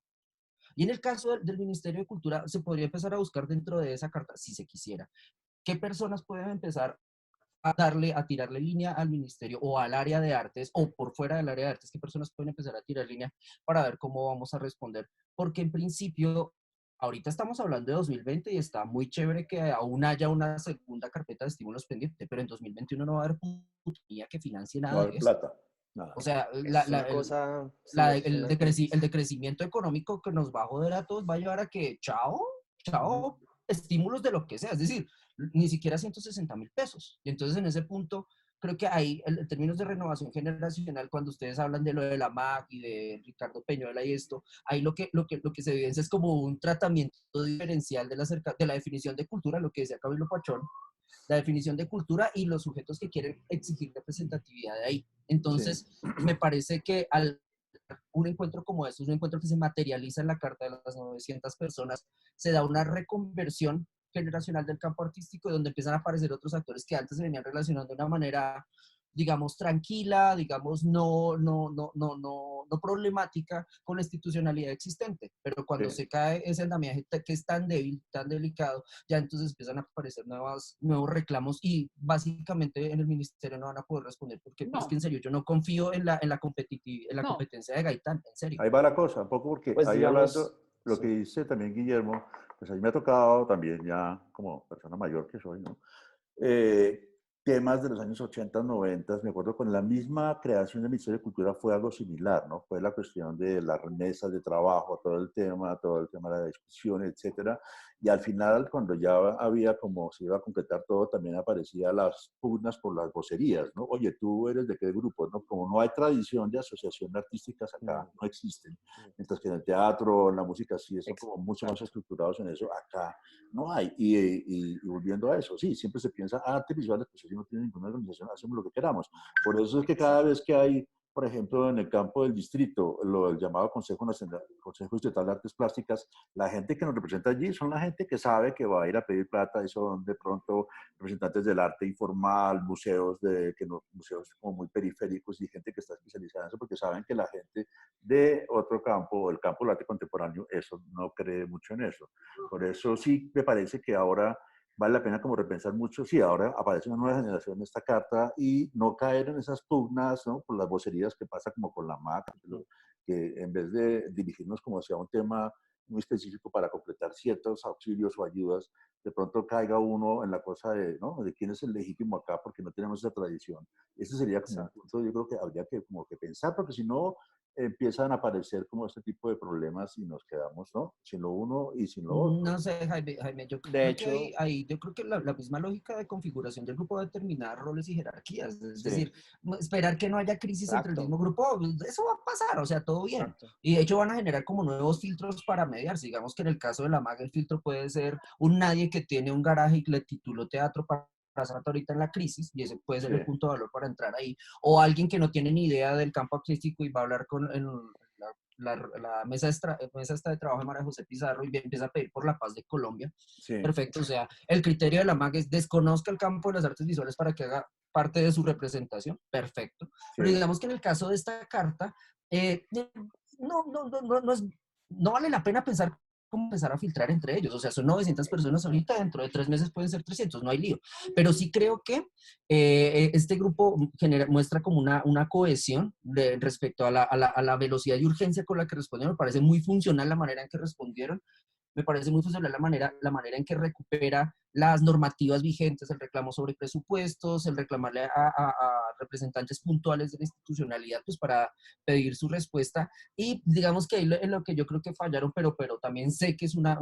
Y en el caso del Ministerio de Cultura, se podría empezar a buscar dentro de esa carta, si se quisiera, qué personas pueden empezar a tirarle línea al ministerio o al área de artes, o por fuera del área de artes, qué personas pueden empezar a tirar línea para ver cómo vamos a responder. Porque en principio, ahorita estamos hablando de 2020 y está muy chévere que aún haya una segunda carpeta de estímulos pendiente, pero en 2021 no va a haber putinía que financie No nada hay de eso. plata, nada. O sea, es una cosa, sí, el decrecimiento económico que nos va a joder a todos va a llevar a que, chao, estímulos de lo que sea. Es decir, ni siquiera 160.000 pesos. Y entonces en ese punto, creo que ahí, en términos de renovación generacional, cuando ustedes hablan de lo de la MAC y de Ricardo Peñuela y esto, ahí lo que se evidencia es como un tratamiento diferencial de la definición de cultura, lo que decía Camilo Pachón, la definición de cultura y los sujetos que quieren exigir representatividad de ahí. Entonces, sí, me parece que un encuentro como este, un encuentro que se materializa en la carta de las 900 personas, se da una reconversión generacional del campo artístico, donde empiezan a aparecer otros actores que antes se venían relacionando de una manera, digamos, tranquila, digamos, no problemática con la institucionalidad existente. Pero cuando se cae ese andamiaje que es tan débil, tan delicado, ya entonces empiezan a aparecer nuevos reclamos, y básicamente en el ministerio no van a poder responder, porque es que en serio, yo no confío en la competencia de Gaitán, en serio. Ahí va la cosa, un poco porque pues ahí digamos, hablando... lo que dice también Guillermo, pues a mí me ha tocado también ya como persona mayor que soy, ¿no? Eh, temas de los años 80, 90, me acuerdo con la misma creación del Ministerio de Cultura fue algo similar, ¿no? Fue la cuestión de las mesas de trabajo, todo el tema de la discusión, etcétera. Y al final, cuando ya había como se iba a concretar todo, también aparecían las pugnas por las vocerías, ¿no? Oye, tú eres de qué grupo, ¿no? Como no hay tradición de asociación artísticas acá, no existen. Mientras que en el teatro, en la música sí son como mucho más estructurados en eso, acá no hay. Y volviendo a eso, sí, siempre se piensa artes visuales, pues si no tiene ninguna organización, hacemos lo que queramos. Por eso es que cada vez que hay, por ejemplo, en el campo del distrito, el llamado Consejo Nacional, Consejo Distrital de Artes Plásticas, la gente que nos representa allí son la gente que sabe que va a ir a pedir plata y son de pronto representantes del arte informal, museos, museos como muy periféricos y gente que está especializada en eso porque saben que la gente de otro campo, el campo del arte contemporáneo, eso no cree mucho en eso. Por eso sí me parece que ahora vale la pena como repensar mucho si ahora aparece una nueva generación de esta carta y no caer en esas pugnas, ¿no? Por las vocerías que pasa como con la MAC, que en vez de dirigirnos como hacia un tema muy específico para completar ciertos auxilios o ayudas, de pronto caiga uno en la cosa de, ¿no? De quién es el legítimo acá porque no tenemos esa tradición. Ese sería como un punto, yo creo que habría que como que pensar, porque si no empiezan a aparecer como este tipo de problemas y nos quedamos, ¿no? Sin lo uno y sin lo otro. No sé, Jaime, yo De creo que hecho, yo creo que la misma lógica de configuración del grupo va a determinar roles y jerarquías. Es sí, decir, esperar que no haya crisis entre el exacto, mismo grupo, eso va a pasar, o sea, todo bien. exacto. Y de hecho van a generar como nuevos filtros para mediar. Digamos que en el caso de la MAG el filtro puede ser un nadie que tiene un garaje y le tituló teatro para pasar ahorita en la crisis, y ese puede ser Sí. el punto de valor para entrar ahí. O alguien que no tiene ni idea del campo artístico y va a hablar la mesa esta de trabajo de María José Pizarro y empieza a pedir por la paz de Colombia. Sí. Perfecto, o sea, el criterio de la MAG es desconozca el campo de las artes visuales para que haga parte de su representación. Perfecto. Pero Sí. digamos que en el caso de esta carta, no vale la pena pensar cómo empezar a filtrar entre ellos. O sea, son 900 personas ahorita, dentro de 3 meses pueden ser 300, no hay lío. Pero sí creo que este grupo muestra como una cohesión respecto a la velocidad y urgencia con la que respondieron. Me parece muy funcional la manera en que respondieron. Me parece muy funcional la manera en que recupera las normativas vigentes, el reclamo sobre presupuestos, el reclamarle a representantes puntuales de la institucionalidad pues, para pedir su respuesta. Y digamos que ahí en lo que yo creo que fallaron, pero también sé que es una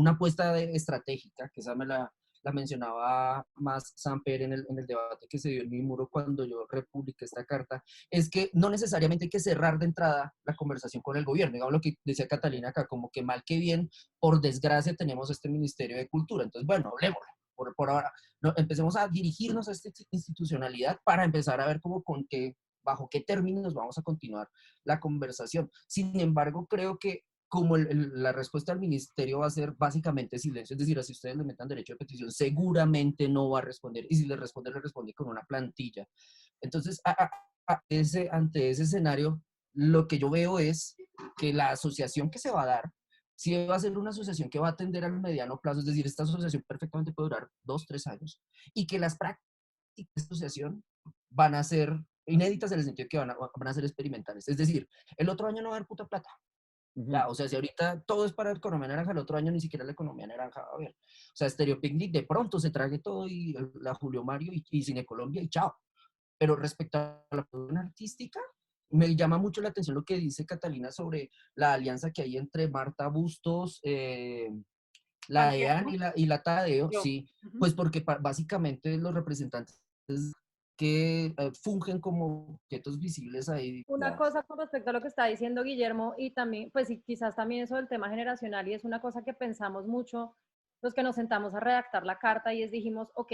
apuesta estratégica, que esa me la mencionaba más Samper en el debate que se dio en mi muro cuando yo republiqué esta carta, es que no necesariamente hay que cerrar de entrada la conversación con el gobierno. Digamos lo que decía Catalina acá, como que mal que bien, por desgracia tenemos este Ministerio de Cultura. Entonces, bueno, hablemoslo. Por ahora, no, empecemos a dirigirnos a esta institucionalidad para empezar a ver cómo bajo qué términos vamos a continuar la conversación. Sin embargo, creo que como la respuesta del ministerio va a ser básicamente silencio, es decir, si ustedes le metan derecho de petición, seguramente no va a responder, y si le responde con una plantilla. Entonces, ante ese escenario, lo que yo veo es que la asociación que se va a dar, sí va a ser una asociación que va a atender al mediano plazo, es decir, esta asociación perfectamente puede durar 2, 3 años, y que las prácticas de asociación van a ser inéditas en el sentido de que van a ser experimentales. Es decir, el otro año no va a haber puta plata. Ya, o sea, si ahorita todo es para la economía naranja, el otro año ni siquiera la economía naranja va a haber. O sea, Stereo Picnic de pronto se trague todo y la Julio Mario y Cine Colombia y chao. Pero respecto a la producción artística, me llama mucho la atención lo que dice Catalina sobre la alianza que hay entre Marta Bustos, la EAN Santiago, y la Tadeo, yo. sí, pues porque básicamente los representantes que fungen como objetos visibles ahí. Una cosa con respecto a lo que está diciendo Guillermo y también, pues y quizás también eso del tema generacional y es una cosa que pensamos mucho los que nos sentamos a redactar la carta y es dijimos, ok,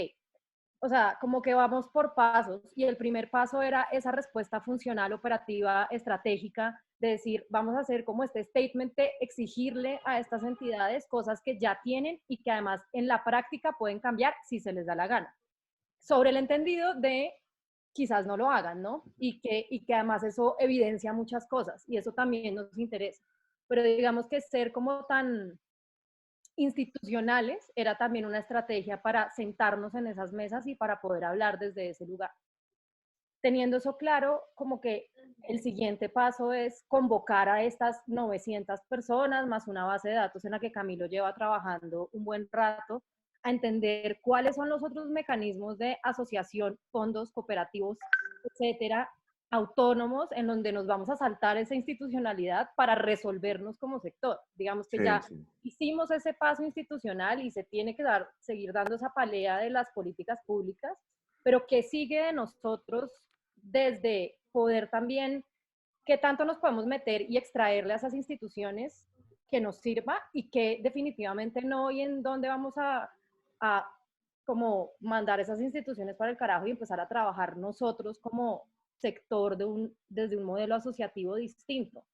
o sea, como que vamos por pasos y el primer paso era esa respuesta funcional, operativa, estratégica, de decir, vamos a hacer como este statement de exigirle a estas entidades cosas que ya tienen y que además en la práctica pueden cambiar si se les da la gana. Sobre el entendido de quizás no lo hagan, ¿no? Y que además eso evidencia muchas cosas y eso también nos interesa. Pero digamos que ser como tan institucionales era también una estrategia para sentarnos en esas mesas y para poder hablar desde ese lugar. teniendo eso claro, como que el siguiente paso es convocar a estas 900 personas, más una base de datos en la que Camilo lleva trabajando un buen rato, a entender cuáles son los otros mecanismos de asociación, fondos, cooperativos, etcétera, autónomos, en donde nos vamos a saltar esa institucionalidad para resolvernos como sector. Digamos que ya hicimos ese paso institucional y se tiene que seguir dando esa pelea de las políticas públicas, pero ¿qué sigue de nosotros desde poder también, qué tanto nos podemos meter y extraerle a esas instituciones que nos sirva y que definitivamente no, y en dónde vamos a como mandar esas instituciones para el carajo y empezar a trabajar nosotros como sector desde un modelo asociativo distinto?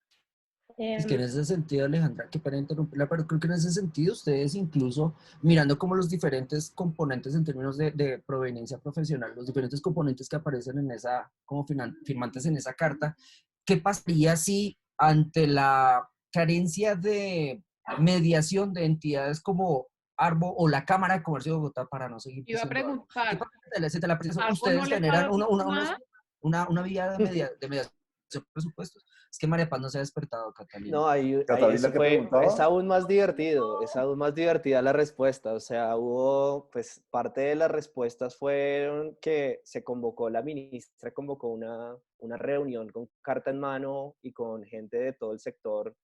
Es que en ese sentido, Alejandra, que para interrumpirla, pero creo que en ese sentido ustedes incluso mirando como los diferentes componentes en términos de proveniencia profesional, los diferentes componentes que aparecen en esa, como firmantes en esa carta, ¿qué pasaría si ante la carencia de mediación de entidades como Arbo o la Cámara de Comercio de Bogotá, para no seguir Iba a diciendo Arbo, ¿qué preguntar, pasaría si te la presentación, ¿Arbo no ustedes les ha generan dicho nada? una vía de mediación de presupuestos? Es que María Paz no se ha despertado, Catalina. No, ahí Catalina, eso ¿qué fue, preguntaba? es aún más divertido, es aún más divertida la respuesta. O sea, hubo, pues parte de las respuestas fueron que se convocó, la ministra convocó una reunión con carta en mano y con gente de todo el sector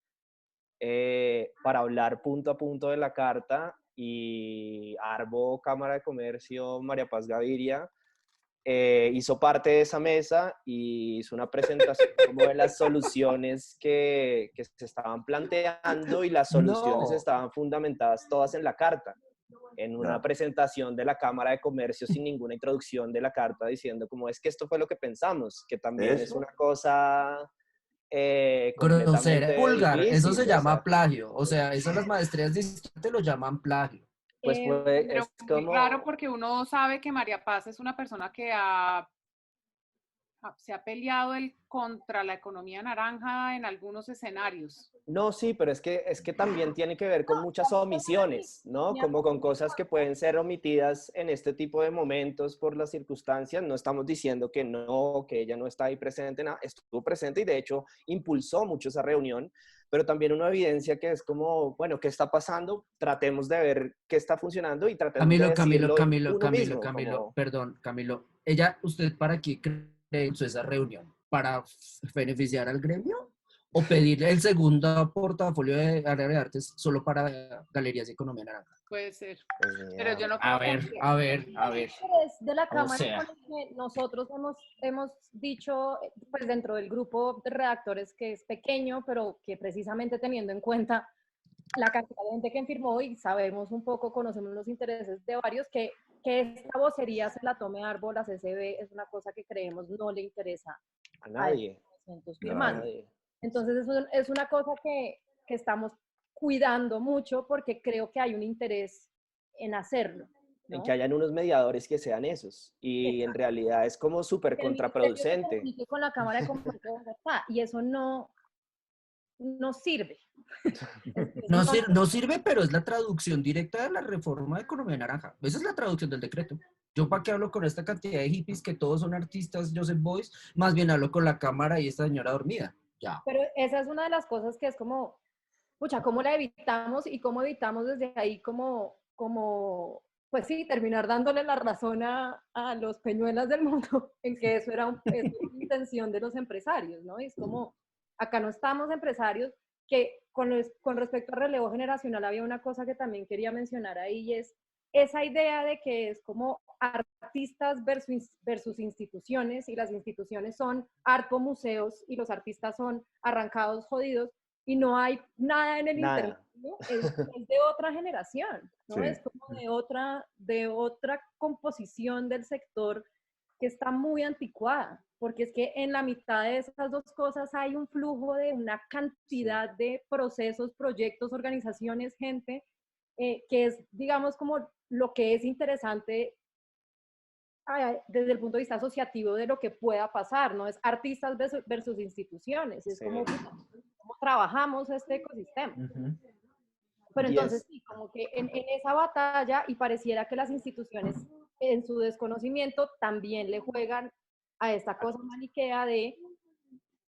para hablar punto a punto de la carta, y Arbo, Cámara de Comercio, María Paz Gaviria, hizo parte de esa mesa y hizo una presentación como de las soluciones que se estaban planteando, y las soluciones No. estaban fundamentadas todas en la carta, en una presentación de la Cámara de Comercio sin ninguna introducción de la carta diciendo como es que esto fue lo que pensamos, que también es una cosa Grosera, completamente vulgar, eso se difícil, o llama sea, plagio. O sea, eso las maestrías de historia te lo llaman plagio. pues Pero es muy raro como... porque uno sabe que María Paz es una persona que se ha peleado contra la economía naranja en algunos escenarios. No, sí, pero es que también tiene que ver con muchas omisiones, ¿no? Como con cosas que pueden ser omitidas en este tipo de momentos por las circunstancias. No estamos diciendo que no, que ella no está ahí presente, nada, estuvo presente y de hecho impulsó mucho esa reunión, pero también una evidencia que es como, bueno, ¿qué está pasando? Tratemos de ver qué está funcionando y tratemos de decirlo uno mismo, como... Perdón, Camilo. ¿Usted para qué cree hizo esa reunión? ¿Para beneficiar al gremio? ¿O pedirle el segundo portafolio de área de artes solo para Galerías y Economía Naranja? Puede ser, Pues ni pero idea. yo no A creo ver, que... a ver, a ver. De la O Cámara sea, con el que nosotros hemos dicho, pues dentro del grupo de redactores, que es pequeño, pero que precisamente teniendo en cuenta la cantidad de gente que firmó y sabemos un poco, conocemos los intereses de varios, que esta vocería se la tome Arbo, la CCB, es una cosa que creemos no le interesa A a nadie. estos A firmantes. nadie. Entonces es una cosa que estamos cuidando mucho porque creo que hay un interés en hacerlo, En ¿no? que hayan unos mediadores que sean esos. Y en realidad es como súper El ministerio se contraproducente. comunique con la Cámara de Comercio de Bogotá y eso no sirve. no sirve, pero es la traducción directa de la reforma de Economía Naranja. Esa es la traducción del decreto. Yo para qué hablo con esta cantidad de hippies que todos son artistas, Joseph Boys, más bien hablo con la cámara y esta señora dormida. Ya. Pero esa es una de las cosas que es como, pucha, ¿cómo la evitamos y cómo evitamos desde ahí pues sí, terminar dándole la razón a los peñuelas del mundo en que eso era una intención de los empresarios, ¿no? Y es como, acá no estamos empresarios, que con respecto al relevo generacional había una cosa que también quería mencionar ahí, y es esa idea de que es como artistas versus instituciones, y las instituciones son arpo museos y los artistas son arrancados jodidos, y no hay nada en el intermedio, es de otra generación, ¿no? Sí. Es como de otra composición del sector que está muy anticuada, porque es que en la mitad de esas dos cosas hay un flujo de una cantidad de procesos, proyectos, organizaciones, gente, que es, digamos, como lo que es interesante desde el punto de vista asociativo de lo que pueda pasar, ¿no? Es artistas versus instituciones, es como trabajamos este ecosistema. Pero entonces sí, como que en esa batalla, y pareciera que las instituciones en su desconocimiento también le juegan a esta cosa maniquea de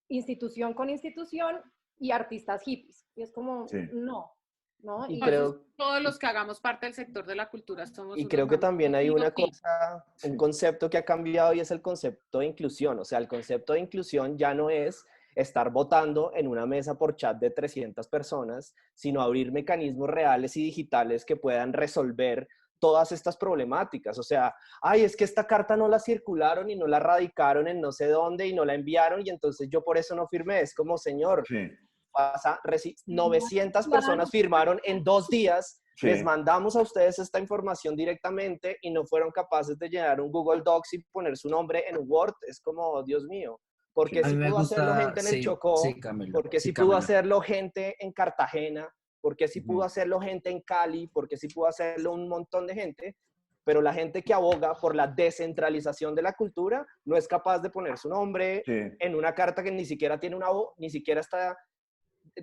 institución con institución y artistas hippies. Y es como, Sí. no, ¿no? Y Entonces, creo, todos los que hagamos parte del sector de la cultura somos y unos creo que mamones. también hay Sí o una sí. cosa, un Sí. concepto que ha cambiado y es el concepto de inclusión. O sea, el concepto de inclusión ya no es estar votando en una mesa por chat de 300 personas, sino abrir mecanismos reales y digitales que puedan resolver todas estas problemáticas. O sea, ay, es que esta carta no la circularon y no la radicaron en no sé dónde y no la enviaron y entonces yo por eso no firmé. Es como, señor, Sí, 900 Claro. personas firmaron en 2 días, sí. les mandamos a ustedes esta información directamente y no fueron capaces de llenar un Google Docs y poner su nombre en un Word. Es como, Dios mío, porque A mí si me pudo hacerlo gusta, gente en el sí, Chocó, sí, Camilo, porque sí, si pudo Camilo. hacerlo gente en Cartagena, porque si pudo Ujú. hacerlo gente en Cali, porque si pudo hacerlo un montón de gente, pero la gente que aboga por la descentralización de la cultura no es capaz de poner su nombre Sí. en una carta que ni siquiera tiene una voz, ni siquiera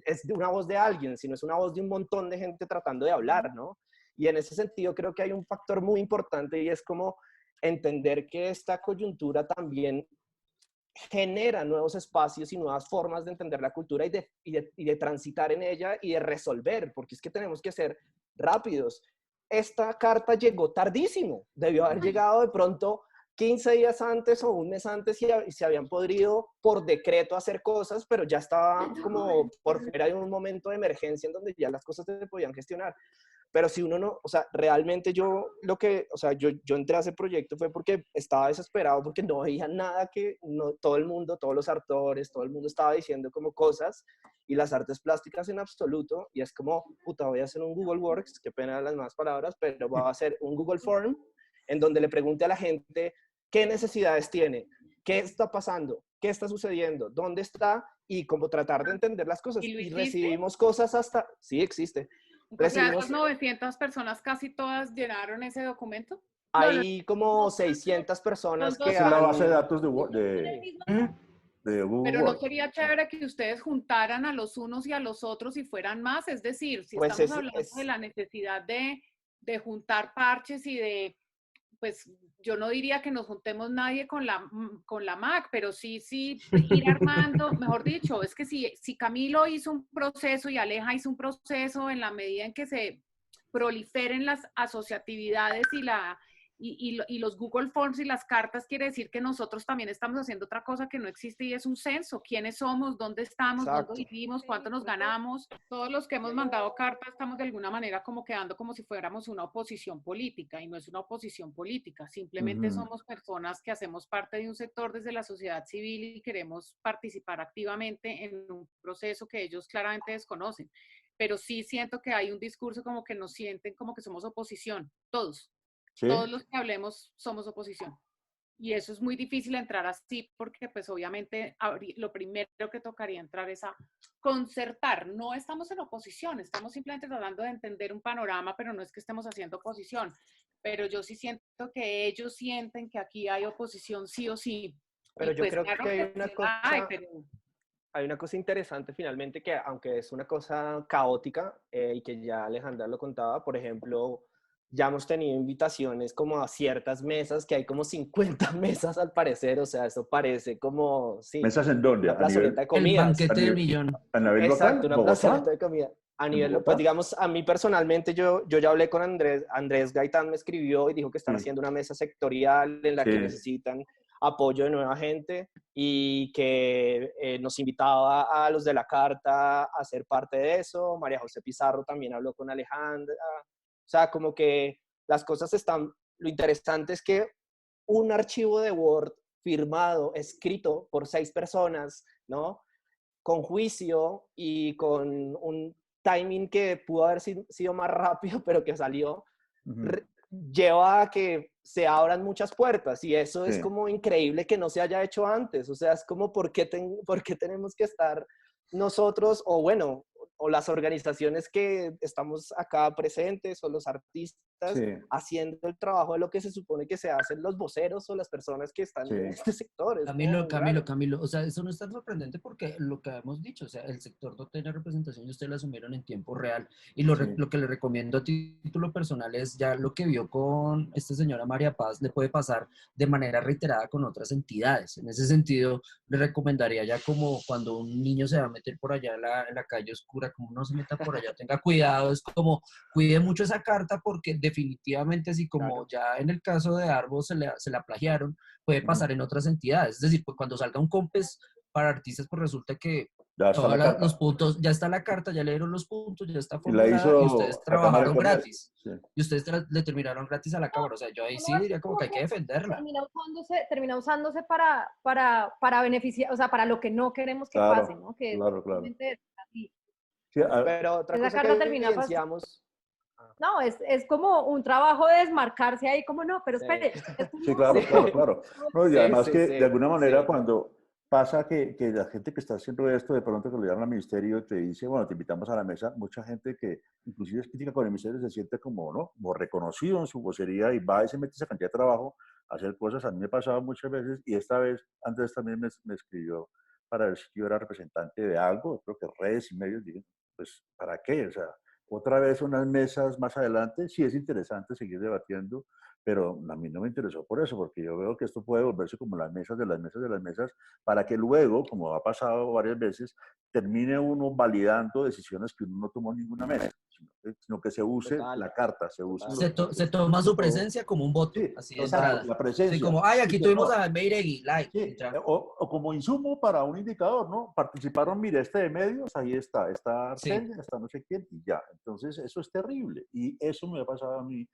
es de una voz de alguien, sino es una voz de un montón de gente tratando de hablar, ¿no? Y en ese sentido creo que hay un factor muy importante y es como entender que esta coyuntura también genera nuevos espacios y nuevas formas de entender la cultura y de transitar en ella y de resolver, porque es que tenemos que ser rápidos. Esta carta llegó tardísimo, debió haber llegado de pronto 15 días antes o un mes antes y se habían podido por decreto hacer cosas, pero ya estaba como por fuera de un momento de emergencia en donde ya las cosas se podían gestionar. Pero si uno no, o sea, realmente yo lo que, o sea, yo entré a ese proyecto fue porque estaba desesperado, porque no veía nada que no, todo el mundo, todos los autores, todo el mundo estaba diciendo como cosas y las artes plásticas en absoluto, y es como, puta, voy a hacer un Google Works, qué pena las más palabras, pero voy a hacer un Google Form en donde le pregunte a la gente qué necesidades tiene, qué está pasando, qué está sucediendo, dónde está y cómo tratar de entender las cosas. ¿Y lo Y hiciste? recibimos cosas hasta, sí existe, O sea, esas recibimos 900 personas casi todas llenaron ese documento. No, no, hay como 600 Son personas que dos Esa es la base de han... datos ¿Mm? de Google Pero no Works. sería chévere que ustedes juntaran a los unos y a los otros y fueran más. Es decir, si Pues estamos hablando de es la necesidad de juntar parches y de, pues yo no diría que nos juntemos nadie con la MAC, pero sí ir armando, mejor dicho, es que si Camilo hizo un proceso y Aleja hizo un proceso en la medida en que se proliferen las asociatividades y los Google Forms y las cartas, quiere decir que nosotros también estamos haciendo otra cosa que no existe y es un censo. ¿Quiénes somos? ¿Dónde estamos? ¿Dónde exacto. vivimos? ¿Cuánto nos ganamos? Todos los que hemos mandado cartas estamos de alguna manera como quedando como si fuéramos una oposición política y no es una oposición política. Simplemente Ujú. somos personas que hacemos parte de un sector desde la sociedad civil y queremos participar activamente en un proceso que ellos claramente desconocen. Pero sí siento que hay un discurso como que nos sienten como que somos oposición, todos ¿Sí? todos los que hablemos somos oposición. Y eso es muy difícil entrar así porque pues obviamente lo primero que tocaría entrar es a concertar. No estamos en oposición, estamos simplemente tratando de entender un panorama, pero no es que estemos haciendo oposición. Pero yo sí siento que ellos sienten que aquí hay oposición sí o sí. Pero Y yo pues creo claro que que sí la hay, pero hay una cosa interesante finalmente que aunque es una cosa caótica y que ya Alejandra lo contaba, por ejemplo, ya hemos tenido invitaciones como a ciertas mesas, que hay como 50 mesas al parecer, o sea, eso parece como, sí, ¿Mesas en dónde? una plazoleta de El comidas. A banquete del nivel, millón. a nivel Exacto, local? una plazoleta ¿Bogotá? de comida. A ¿En nivel, pues Bogotá? digamos, a mí personalmente, yo ya hablé con Andrés, Andrés Gaitán me escribió y dijo que están Sí, haciendo una mesa sectorial en la que sí. necesitan apoyo de nueva gente y que nos invitaba a los de la carta a ser parte de eso. María José Pizarro también habló con Alejandra. O sea, como que las cosas están... Lo interesante es que un archivo de Word firmado, escrito por 6 personas, ¿no? Con juicio y con un timing que pudo haber sido más rápido, pero que salió, Ujú. lleva a que se abran muchas puertas y eso es Sí. como increíble que no se haya hecho antes. O sea, es como, ¿por qué tenemos que estar nosotros o bueno, o las organizaciones que estamos acá presentes o los artistas Sí, haciendo el trabajo de lo que se supone que se hacen los voceros o las personas que están sí. en este sector. Es como muy raro. Camilo, o sea, eso no es tan sorprendente porque lo que hemos dicho, o sea, el sector no tiene representación y ustedes la asumieron en tiempo real. Y Sí. lo que le recomiendo a título personal es ya lo que vio con esta señora María Paz, le puede pasar de manera reiterada con otras entidades. En ese sentido, le recomendaría ya como cuando un niño se va a meter por allá en la calle oscura, como no se meta por allá, tenga cuidado, es como cuide mucho esa carta porque definitivamente, así como Claro. ya en el caso de Arbos se la plagiaron, puede pasar en otras entidades. Es decir, pues cuando salga un COMPES para artistas, pues resulta que Ya está la los carta. puntos, ya está la carta, ya le dieron los puntos, ya está Y la formulada y ustedes hizo la Cámara de trabajaron Comercio. gratis. Sí. Y ustedes le terminaron gratis a la cámara. O sea, yo ahí sí No, diría como que hay que defenderla. termina usándose para beneficiar, o sea, para lo que no queremos que pase, Claro, ¿no? Que es claro. simplemente así. Sí, Pero otra Esa cosa carta que termina evidenciamos, No, es como un trabajo de desmarcarse ahí, como no, pero sí, espere, es sí, como, claro, sí, claro. No, y sí, además sí, que de sí, alguna manera sí, cuando pasa que la gente que está haciendo esto, de pronto que lo llaman al ministerio, te dice, bueno, te invitamos a la mesa, mucha gente que inclusive es crítica con el ministerio se siente como, ¿no? Como reconocido en su vocería y va y se mete esa cantidad de trabajo a hacer cosas. A mí me ha pasado muchas veces y esta vez, Andrés también me escribió para ver si yo era representante de algo, creo que redes y medios, digo, pues, ¿para qué? O sea, otra vez unas mesas más adelante, sí es interesante seguir debatiendo, pero a mí no me interesó por eso, porque yo veo que esto puede volverse como las mesas de las mesas de las mesas, para que luego, como ha pasado varias veces, termine uno validando decisiones que uno no tomó en ninguna mesa, sino que se use total, la carta, se usen total. Se toma su todo. presencia como un voto, Sí, así de exacto, entrada. la Sí, presencia. como, ay, Y aquí que tuvimos no, a Meiregui, like, sí, y ya. o como insumo para un indicador, ¿no? Participaron, mire, este de medios, ahí está Sí. Arcelia, está no sé quién, y ya. Entonces, eso es terrible. Y eso me ha pasado a mí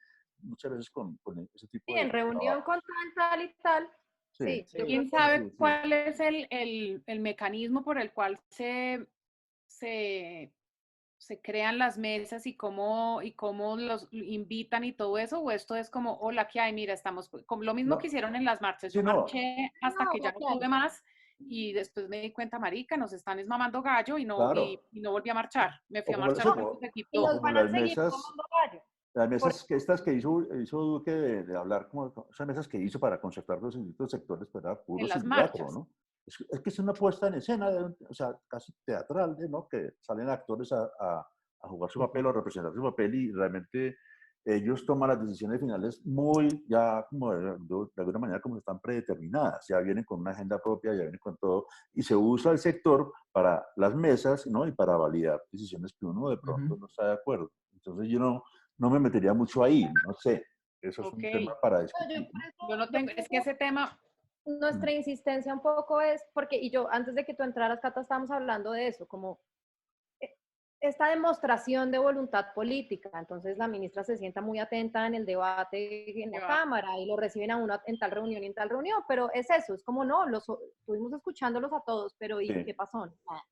muchas veces con ese sí, tipo en de reunión trabajo. con tal y tal, Sí, sí, yo Sí, creo ¿Quién que sabe sí, sí. cuál es el mecanismo por el cual se, se crean las mesas y cómo los invitan y todo eso? ¿O esto es como, hola, ¿qué hay? Mira, estamos, como lo mismo que No, hicieron en las marchas. sí, Yo no. marché hasta no, que ya no claro. pude más y después me di cuenta, marica, nos están mamando gallo Claro. y no volví a marchar. Me O fui a como, marchar sí, No, después de y o Quito. nos como van a seguir tomando gallo. las Porque mesas que estas que hizo Duque de hablar, como esas mesas que hizo para concertar los distintos sectores, pues era puro En las simulacro, marchas. ¿no? Es que es una puesta en escena, o sea, casi teatral, ¿no? Que salen actores a jugar su papel o a representar su papel y realmente ellos toman las decisiones finales muy, ya como de alguna manera como están predeterminadas, ya vienen con una agenda propia, ya vienen con todo, y se usa el sector para las mesas, ¿no? Y para validar decisiones que uno de pronto no está de acuerdo. Entonces yo no me metería mucho ahí, no sé, eso es Ok. un tema para No, discutir, ¿no? Yo no yo tengo, por es que eso ese tema, nuestra Mm. insistencia un poco es porque, y yo antes de que tú entraras, Cata, estábamos hablando de eso, como eh, esta demostración de voluntad política. Entonces la ministra se sienta muy atenta en el debate en la Cámara y lo reciben a uno en tal reunión y en tal reunión, pero es eso, es como no, estuvimos escuchándolos a todos, pero ¿y Sí. qué pasó? Nada.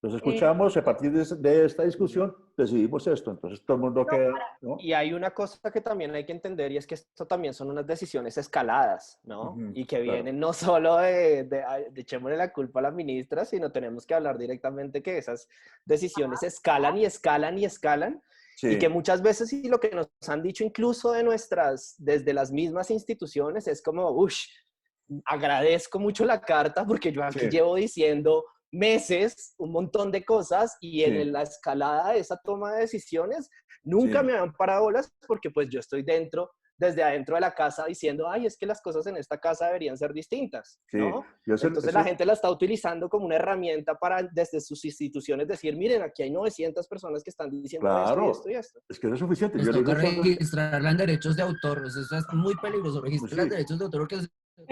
Entonces Eh, escuchamos, a partir de esta discusión decidimos esto, entonces todo el mundo no, queda, ¿no? Y hay una cosa que también hay que entender y es que esto también son unas decisiones escaladas, ¿no? Ujú, Y que claro. vienen no solo de echémosle la culpa a la ministra, sino tenemos que hablar directamente que esas decisiones escalan y escalan y escalan y que Sí, muchas veces y lo que nos han dicho incluso desde las mismas instituciones es como, uff, agradezco mucho la carta porque yo sí, aquí llevo diciendo meses un montón de cosas y sí, en la escalada de esa toma de decisiones nunca sí, me dan parabolas porque pues yo estoy desde adentro de la casa diciendo, ay, es que las cosas en esta casa deberían ser distintas, sí. ¿no? Yo Entonces la gente la está utilizando como una herramienta para desde sus instituciones decir, miren, aquí hay 900 personas que están diciendo esto y esto claro, y esto. es que no es suficiente. Nos Yo le dije toca eso, registrarla en derechos de autor. O sea, eso es muy peligroso. pues Registrar los sí, derechos de autor porque es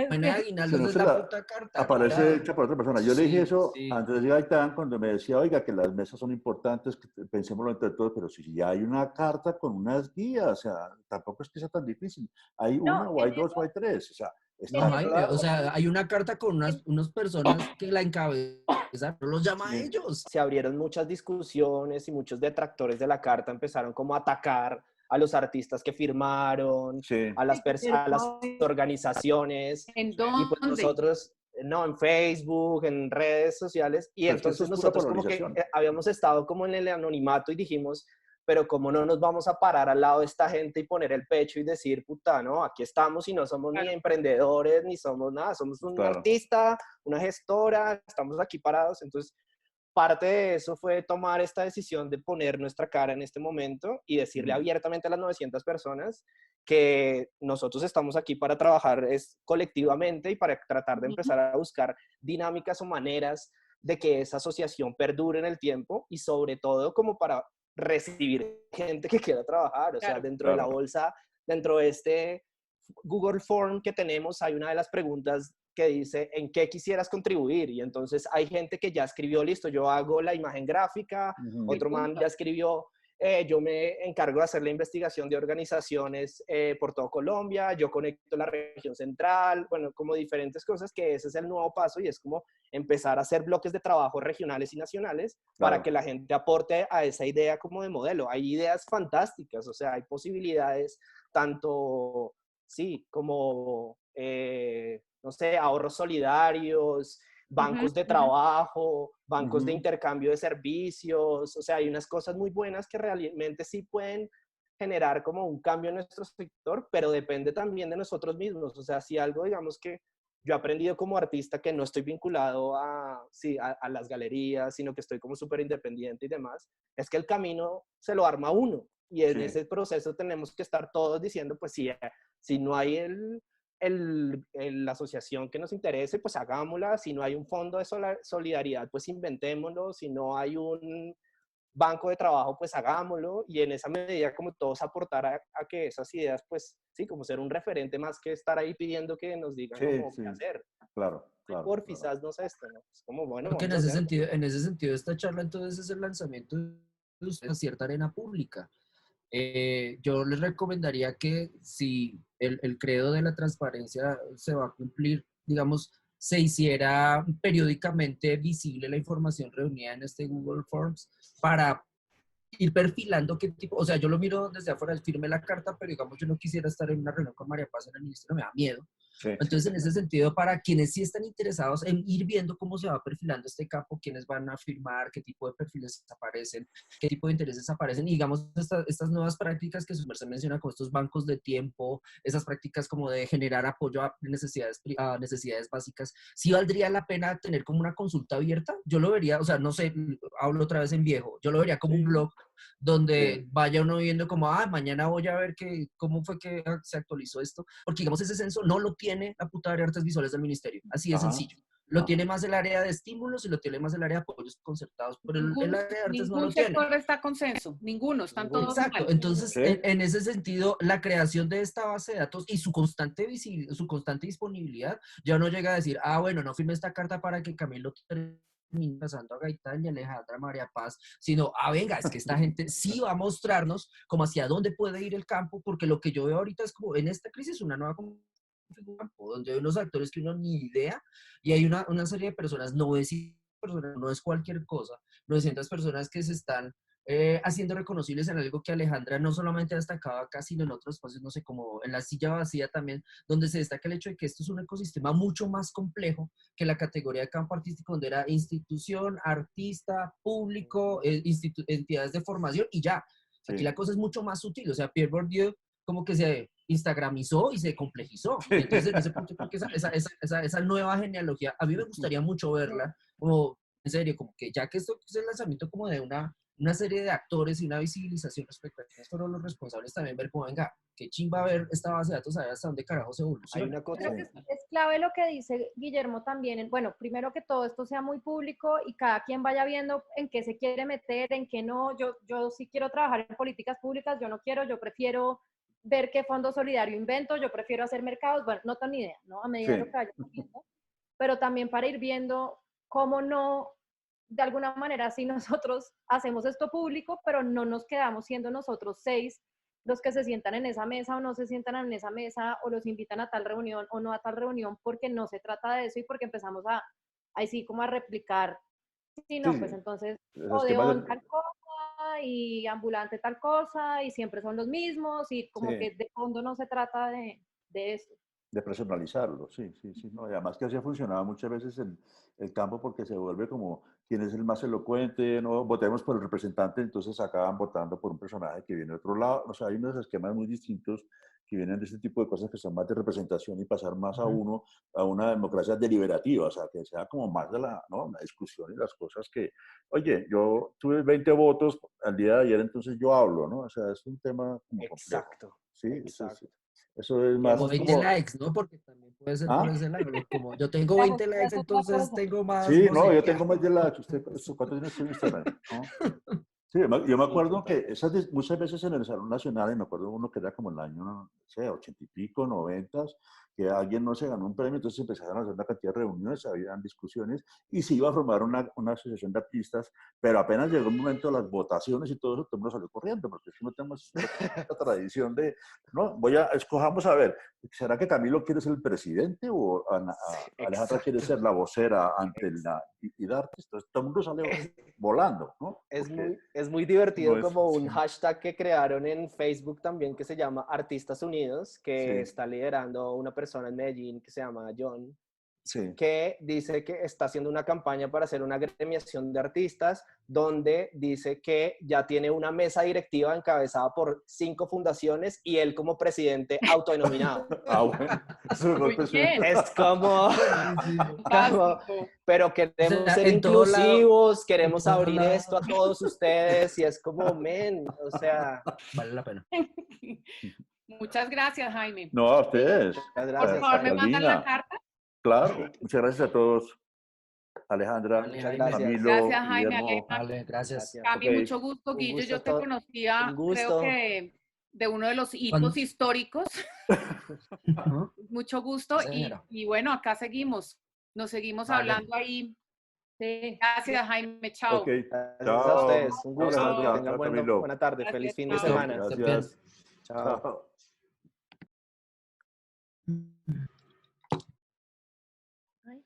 buena que, si aguinaldos no es se la la puta carta. aparece Cuidado. hecha por otra persona. Yo le dije Sí, eso a sí. Andrés Gaitán cuando me decía, oiga, que las mesas son importantes, que pensémoslo entre todos, pero si ya hay una carta con unas guías, o sea, tampoco es que sea tan difícil. Hay no, una o en hay dos o eso, hay tres, o sea, en está No, eso, o claro. sea, hay una carta con unas personas que la encabezan, no los llama a Sí, ellos. Se abrieron muchas discusiones y muchos detractores de la carta empezaron como a atacar a los artistas que firmaron, sí, pero a las organizaciones, ¿en y pues dónde? nosotros, no, en Facebook, en redes sociales, y pero es que eso entonces es pura nosotros como que polarización. habíamos estado como en el anonimato y dijimos, pero cómo no nos vamos a parar al lado de esta gente y poner el pecho y decir, puta, no, aquí estamos y no somos ni emprendedores, ni somos nada, somos un artista, una gestora, estamos aquí parados. Entonces, parte de eso fue tomar esta decisión de poner nuestra cara en este momento y decirle abiertamente a las 900 personas que nosotros estamos aquí para trabajar colectivamente y para tratar de empezar a buscar dinámicas o maneras de que esa asociación perdure en el tiempo y sobre todo como para recibir gente que quiera trabajar. O sea, dentro de la bolsa, dentro de este Google Form que tenemos, hay una de las preguntas que dice, ¿en qué quisieras contribuir? Y entonces hay gente que ya escribió, listo, yo hago la imagen gráfica, otro man ya escribió, yo me encargo de hacer la investigación de organizaciones por todo Colombia, yo conecto la región central, bueno, como diferentes cosas, que ese es el nuevo paso y es como empezar a hacer bloques de trabajo regionales y nacionales para que la gente aporte a esa idea como de modelo. Hay ideas fantásticas, o sea, hay posibilidades tanto, sí, como, no sé, ahorros solidarios, bancos de trabajo, bancos de intercambio de servicios, o sea, hay unas cosas muy buenas que realmente sí pueden generar como un cambio en nuestro sector, pero depende también de nosotros mismos, o sea, si algo, digamos que yo he aprendido como artista que no estoy vinculado a las galerías, sino que estoy como súper independiente y demás, es que el camino se lo arma uno, y en ese proceso tenemos que estar todos diciendo, pues si no hay la asociación que nos interese, pues hagámosla. Si no hay un fondo de solidaridad, pues inventémoslo. Si no hay un banco de trabajo, pues hagámoslo. Y en esa medida, como todos aportar a que esas ideas, pues sí, como ser un referente más que estar ahí pidiendo que nos digan cómo qué hacer. Claro. Quizás no sé esto, ¿no? Es como, bueno, porque en ese sentido, esta charla entonces es el lanzamiento de ustedes a cierta arena pública. Yo les recomendaría que si el credo de la transparencia se va a cumplir, digamos, se hiciera periódicamente visible la información reunida en este Google Forms para ir perfilando qué tipo, o sea, yo lo miro desde afuera, firme la carta, pero digamos, yo no quisiera estar en una reunión con María Paz en el ministerio, me da miedo. Entonces, en ese sentido, para quienes sí están interesados en ir viendo cómo se va perfilando este campo, quiénes van a firmar, qué tipo de perfiles aparecen, qué tipo de intereses aparecen, y digamos, estas nuevas prácticas que su merced menciona, como estos bancos de tiempo, esas prácticas como de generar apoyo a necesidades básicas, sí valdría la pena tener como una consulta abierta. Yo lo vería, o sea, no sé, hablo otra vez en viejo, yo lo vería como un blog donde vaya uno viendo como, mañana voy a ver cómo fue que se actualizó esto, porque digamos ese censo no lo tiene la puta área de artes visuales del ministerio, así de sencillo. Lo tiene más el área de estímulos y lo tiene más el área de apoyos concertados, pero el área de artes no lo tiene. Ningún sector está con censo, ninguno, están todos Exacto, mal. entonces en ese sentido, la creación de esta base de datos y su constante disponibilidad, ya no llega a decir, bueno, no firme esta carta para que Camilo termine pasando a Gaitán y Alejandra María Paz, sino, venga, es que esta gente sí va a mostrarnos como hacia dónde puede ir el campo, porque lo que yo veo ahorita es como en esta crisis una nueva campo, donde hay unos actores que uno ni idea, y hay una serie de personas, 900 personas, no es cualquier cosa, 900 personas que se están haciendo reconocibles en algo que Alejandra no solamente ha destacado acá, sino en otros espacios, no sé, como en la silla vacía también, donde se destaca el hecho de que esto es un ecosistema mucho más complejo que la categoría de campo artístico, donde era institución, artista, público, entidades de formación y ya. Aquí la cosa es mucho más sutil, o sea, Pierre Bourdieu como que se instagramizó y se complejizó. Y entonces en ese punto creo que esa nueva genealogía, a mí me gustaría mucho verla, como en serio, como que ya que esto es el lanzamiento como de una serie de actores y una visibilización respecto a quiénes fueron los responsables, también ver cómo, venga, qué chimba ver esta base de datos, a ver hasta dónde carajo se evoluciona. Hay una cosa. Creo que es clave lo que dice Guillermo también. Bueno, primero que todo esto sea muy público y cada quien vaya viendo en qué se quiere meter, en qué no. Yo sí quiero trabajar en políticas públicas, yo no quiero, yo prefiero ver qué fondo solidario invento, yo prefiero hacer mercados, bueno, no tengo ni idea, ¿no? A medida de lo que vaya viendo, pero también para ir viendo cómo no, de alguna manera, si nosotros hacemos esto público, pero no nos quedamos siendo nosotros 6 los que se sientan en esa mesa o no se sientan en esa mesa o los invitan a tal reunión o no a tal reunión, porque no se trata de eso y porque empezamos ahí sí como a replicar, sí, no, pues entonces, Odeón tal cosa y Ambulante tal cosa y siempre son los mismos y como que de fondo no se trata de eso. de personalizarlo, sí, sí, sí. No, y además que así ha funcionado muchas veces en el campo porque se vuelve como quién es el más elocuente, no votemos por el representante, entonces acaban votando por un personaje que viene de otro lado. O sea, hay unos esquemas muy distintos que vienen de este tipo de cosas que son más de representación y pasar más a uno, a una democracia deliberativa, o sea, que sea como más de la, ¿no? La discusión y las cosas que, oye, yo tuve 20 votos al día de ayer, entonces yo hablo, ¿no? O sea, es un tema como complejo. Exacto, Sí, exacto. eso es Y O más hemos 20 como, likes, ¿no? Porque también puede ser por ¿ah? ese lado. Como yo tengo Digamos, 20 puede likes, ser otra entonces cosa. tengo más Sí, no no, sé yo qué. tengo más de la... ¿Cuánto tienes tú en Instagram? ¿No? Sí, yo me sí, acuerdo total. que muchas veces en el Salón Nacional, y me acuerdo uno que era como en el año, no sé, 80 y pico, 90, que alguien no se ganó un premio, entonces empezaron a hacer una cantidad de reuniones, habían discusiones, y se iba a formar una asociación de artistas, pero apenas llegó el momento de las votaciones y todo eso, todo el mundo salió corriendo, porque si no tenemos esta tradición de, no, escojamos a ver, ¿será que Camilo quiere ser el presidente o Sí, Alejandra quiere exacto. ser la vocera ante Ex- y dar? Entonces todo el mundo sale Es, volando, ¿no? es Porque muy no divertido es como un fácil. hashtag que crearon en Facebook también que se llama Artistas Unidos, que Sí, está liderando una persona en Medellín que se llama John, sí. que dice que está haciendo una campaña para hacer una gremiación de artistas, donde dice que ya tiene una mesa directiva encabezada por 5 fundaciones y él como presidente autodenominado. Ah, bueno, eso es un Muy golpe suelto. bien, Es como, Buenísimo. como, fantástico. pero O queremos sea, ser en todo lado, inclusivos, en queremos todo abrir lado, esto a todos ustedes y es como, men, o sea, vale la pena. Muchas gracias, Jaime. No, a ustedes. muchas Por gracias, favor, me Jaime. mandan la Catalina, carta. claro. Muchas gracias a todos. Alejandra, Vale, Muchas Jaime. gracias. Camilo, Gracias, Jaime, Guillermo. Aleja. Vale, gracias. Gracias. Ok, Cami, mucho gusto. Un Guille, gusto, yo te un conocía, creo gusto. que de uno de los hitos ¿Cuándo? históricos. Ajá. Mucho gusto Sí, señora. y bueno, acá seguimos. Nos seguimos Vale. hablando ahí. Sí. Gracias, Jaime. ok. Chao. Gracias a Chao. ustedes. Un Chao, gusto. Que Alejandra. Chao. tengan Chao, Camilo. buena tarde. Gracias, Feliz fin de Listo, chao. que semana. estés bien. Gracias. Chao. Chao. Ay,